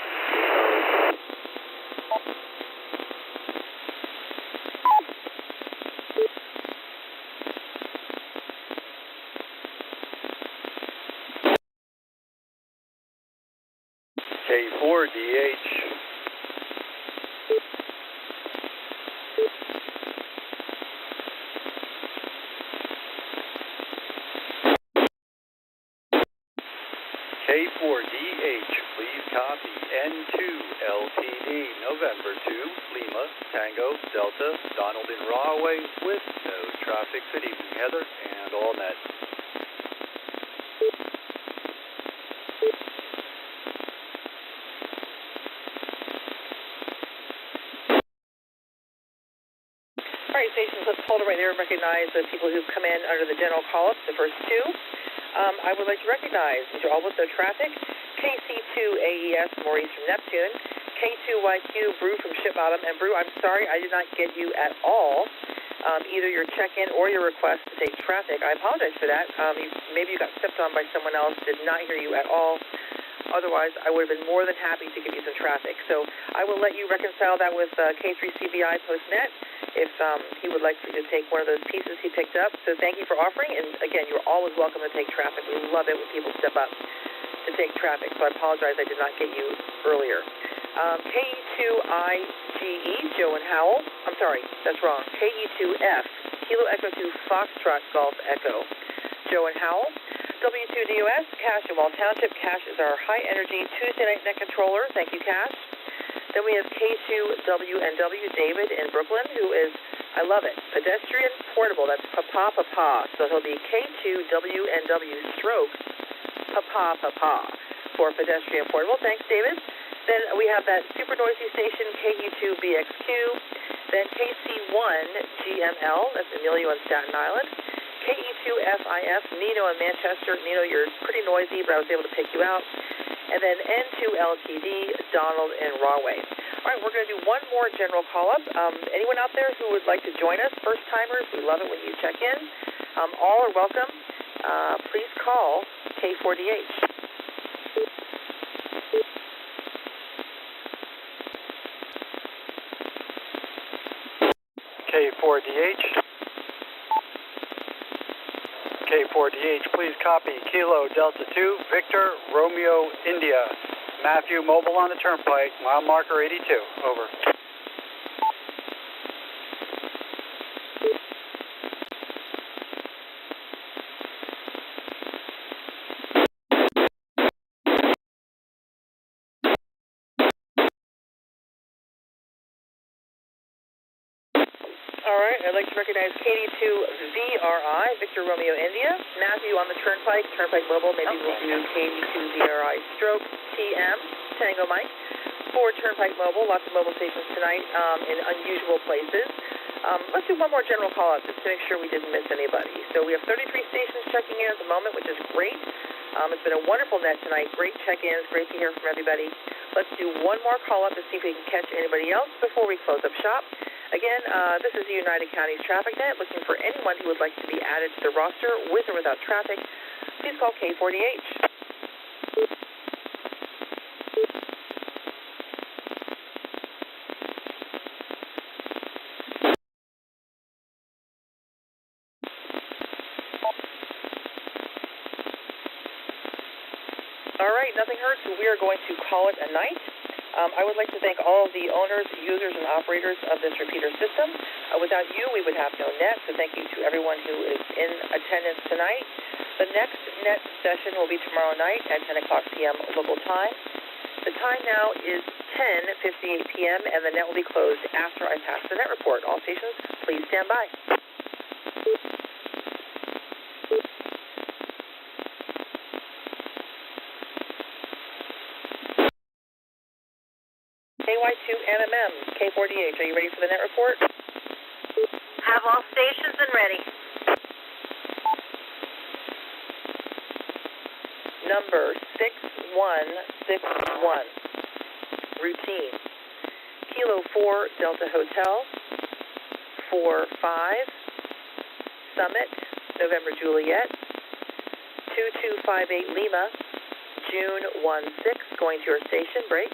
K4DH. K4DH, please copy N2 LTD, November 2, Lima, Tango, Delta, Donald in Rahway, with no traffic. Good evening, Heather, and all net. All right, stations, let's hold it right there and recognize the people who've come in under the general call-ups, the first two. I would like to recognize, these are all with no traffic, KC2AES, Maurice from Neptune, K2YQ, Brew from Ship Bottom, and Brew, I'm sorry, I did not get you at all, either your check-in or your request to take traffic. I apologize for that. Maybe you got stepped on by someone else, did not hear you at all. Otherwise, I would have been more than happy to give you some traffic. So I will let you reconcile that with K3CBI Postnet if he would like for you to take one of those pieces he picked up. So thank you for offering. And again, you're always welcome to take traffic. We love it when people step up to take traffic. So I apologize I did not get you earlier. K2IGE, Joe and Howell. I'm sorry, that's wrong. KE2F, Kilo Echo 2 Foxtrot Golf Echo, Joe and Howell. W2DOS, Cash in Wall Township. Cash is our high-energy Tuesday night net controller. Thank you, Cash. Then we have K2WNW, David in Brooklyn, who is, I love it, pedestrian portable. That's Papa. So he'll be K2WNW stroke Papa for pedestrian portable. Thanks, David. Then we have that super noisy station, KE2BXQ. Then KC1GML, that's Emilio on Staten Island. KE2FIF, Nino in Manchester. Nino, you're pretty noisy, but I was able to pick you out. And then N2LTD, Donald in Rahway. All right, we're going to do one more general call-up. Anyone out there who would like to join us, first-timers, we love it when you check in. All are welcome. Please call K4DH. K4DH. K4DH, please copy Kilo Delta 2, Victor, Romeo, India. Matthew, mobile on the turnpike, mile marker 82, over. All right, I'd like to recognize KD2VRI, Victor Romeo India. Matthew on the Turnpike Mobile, maybe we'll do KD2VRI stroke TM, Tango Mike. For Turnpike Mobile, lots of mobile stations tonight in unusual places. Let's do one more general call-out just to make sure we didn't miss anybody. So we have 33 stations checking in at the moment, which is great. It's been a wonderful net tonight. Great check-ins. Great to hear from everybody. Let's do one more call-up to see if we can catch anybody else before we close up shop. Again, this is the United Counties Traffic Net, looking for anyone who would like to be added to the roster with or without traffic. Please call K4DH. All right, nothing heard, so we are going to call it a night. I would like to thank all of the owners, users, and operators of this repeater system. Without you, we would have no net, so thank you to everyone who is in attendance tonight. The next net session will be tomorrow night at 10 o'clock p.m. local time. The time now is 10:58 p.m., and the net will be closed after I pass the net report. All stations, please stand by. KY2NMM, K48. Are you ready for the net report? Have all stations and ready. Number 6161. Routine. Kilo 4 Delta Hotel. 45. Summit, November Juliet. 2258 Lima. June 16. Going to your station. Break.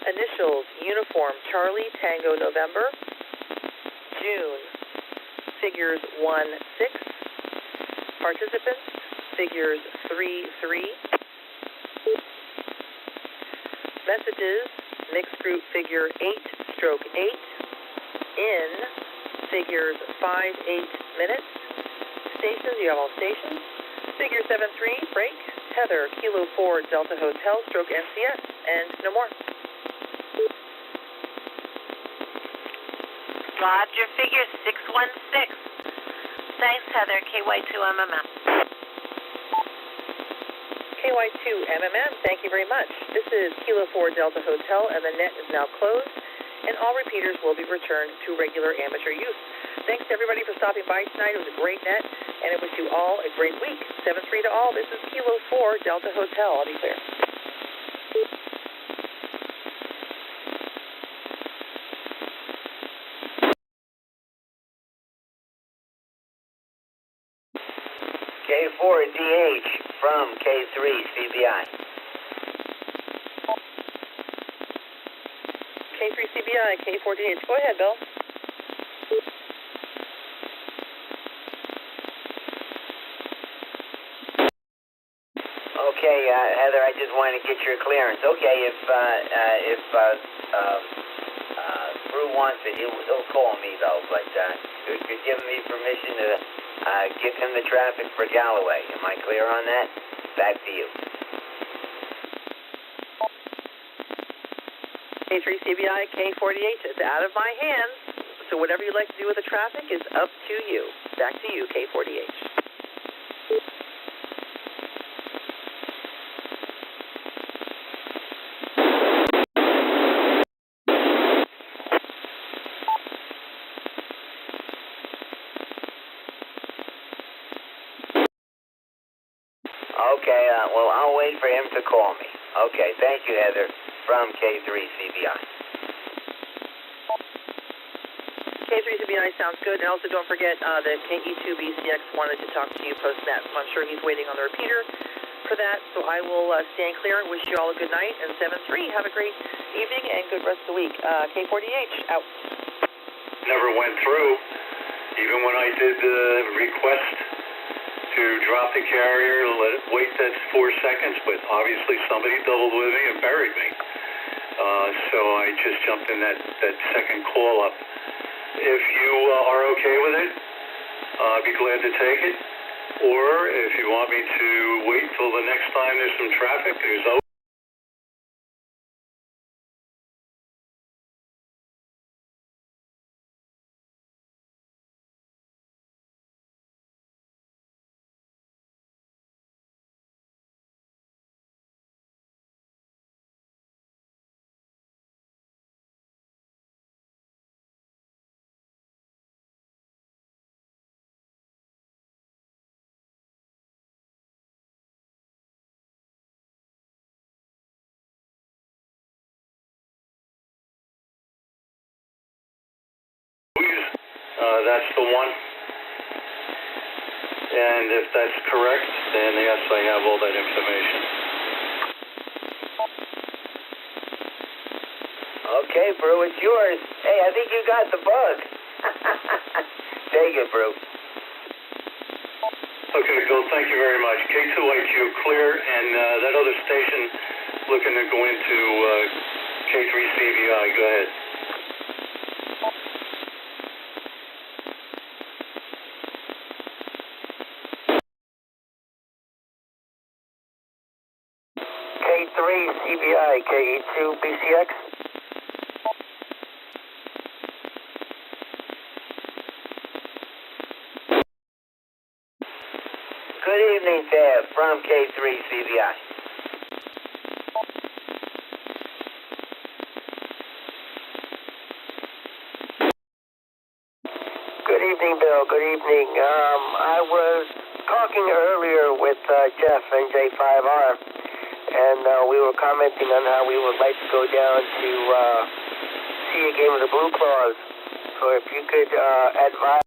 Initials, Uniform Charlie Tango November. June, figures 16. Participants, figures 33. Messages, mixed group figure 8/8. In, figures 5/8 minutes. Stations, you have all stations. Figure 73, break. Heather, Kilo 4 Delta Hotel, stroke NCS, and no more. Roger, figure 616. Thanks, Heather, KY2MMM. KY2MMM, thank you very much. This is Kilo 4 Delta Hotel, and the net is now closed, and all repeaters will be returned to regular amateur use. Thanks to everybody for stopping by tonight. It was a great net, and I wish you all a great week. 7-3 to all. This is Kilo 4 Delta Hotel. I'll be clear. K4DH from K3CBI. K3CBI, K4DH. Go ahead, Bill. Okay, Heather, I just wanted to get your clearance. Okay, if Brew wants it, he'll call me though. But you're giving me permission to give him the traffic for Galloway. Am I clear on that? Back to you. K3CBI, K48. It's out of my hands. So whatever you'd like to do with the traffic is up to you. Back to you, K48. Okay, well, I'll wait for him to call me. Okay, thank you, Heather, from K3CBI. K3CBI sounds good. And also don't forget that KE2BCX wanted to talk to you post-net. So I'm sure he's waiting on the repeater for that. So I will stand clear and wish you all a good night. And 7-3, have a great evening and good rest of the week. K4DH, out. Never went through. Even when I did the request to drop the carrier, let it wait that 4 seconds, but obviously somebody doubled with me and buried me. So I just jumped in that second call up. If you are okay with it, I'd be glad to take it. Or if you want me to wait till the next time there's some traffic, there's no. That's the one. And if that's correct, then yes, I have all that information. Okay, Brew, it's yours. Hey, I think you got the bug. Take it, Brew. Okay, Bill, thank you very much. K2IQ clear, and that other station looking to go into K3CBI. Go ahead. K3CBI, KE2BCX. Good evening, Tab, from K3CBI. evening, Bill. Good evening. I was talking earlier with Jeff, NJ5R, and we were commenting on how we would like to go down to see a game of the Blue Claws. So if you could advise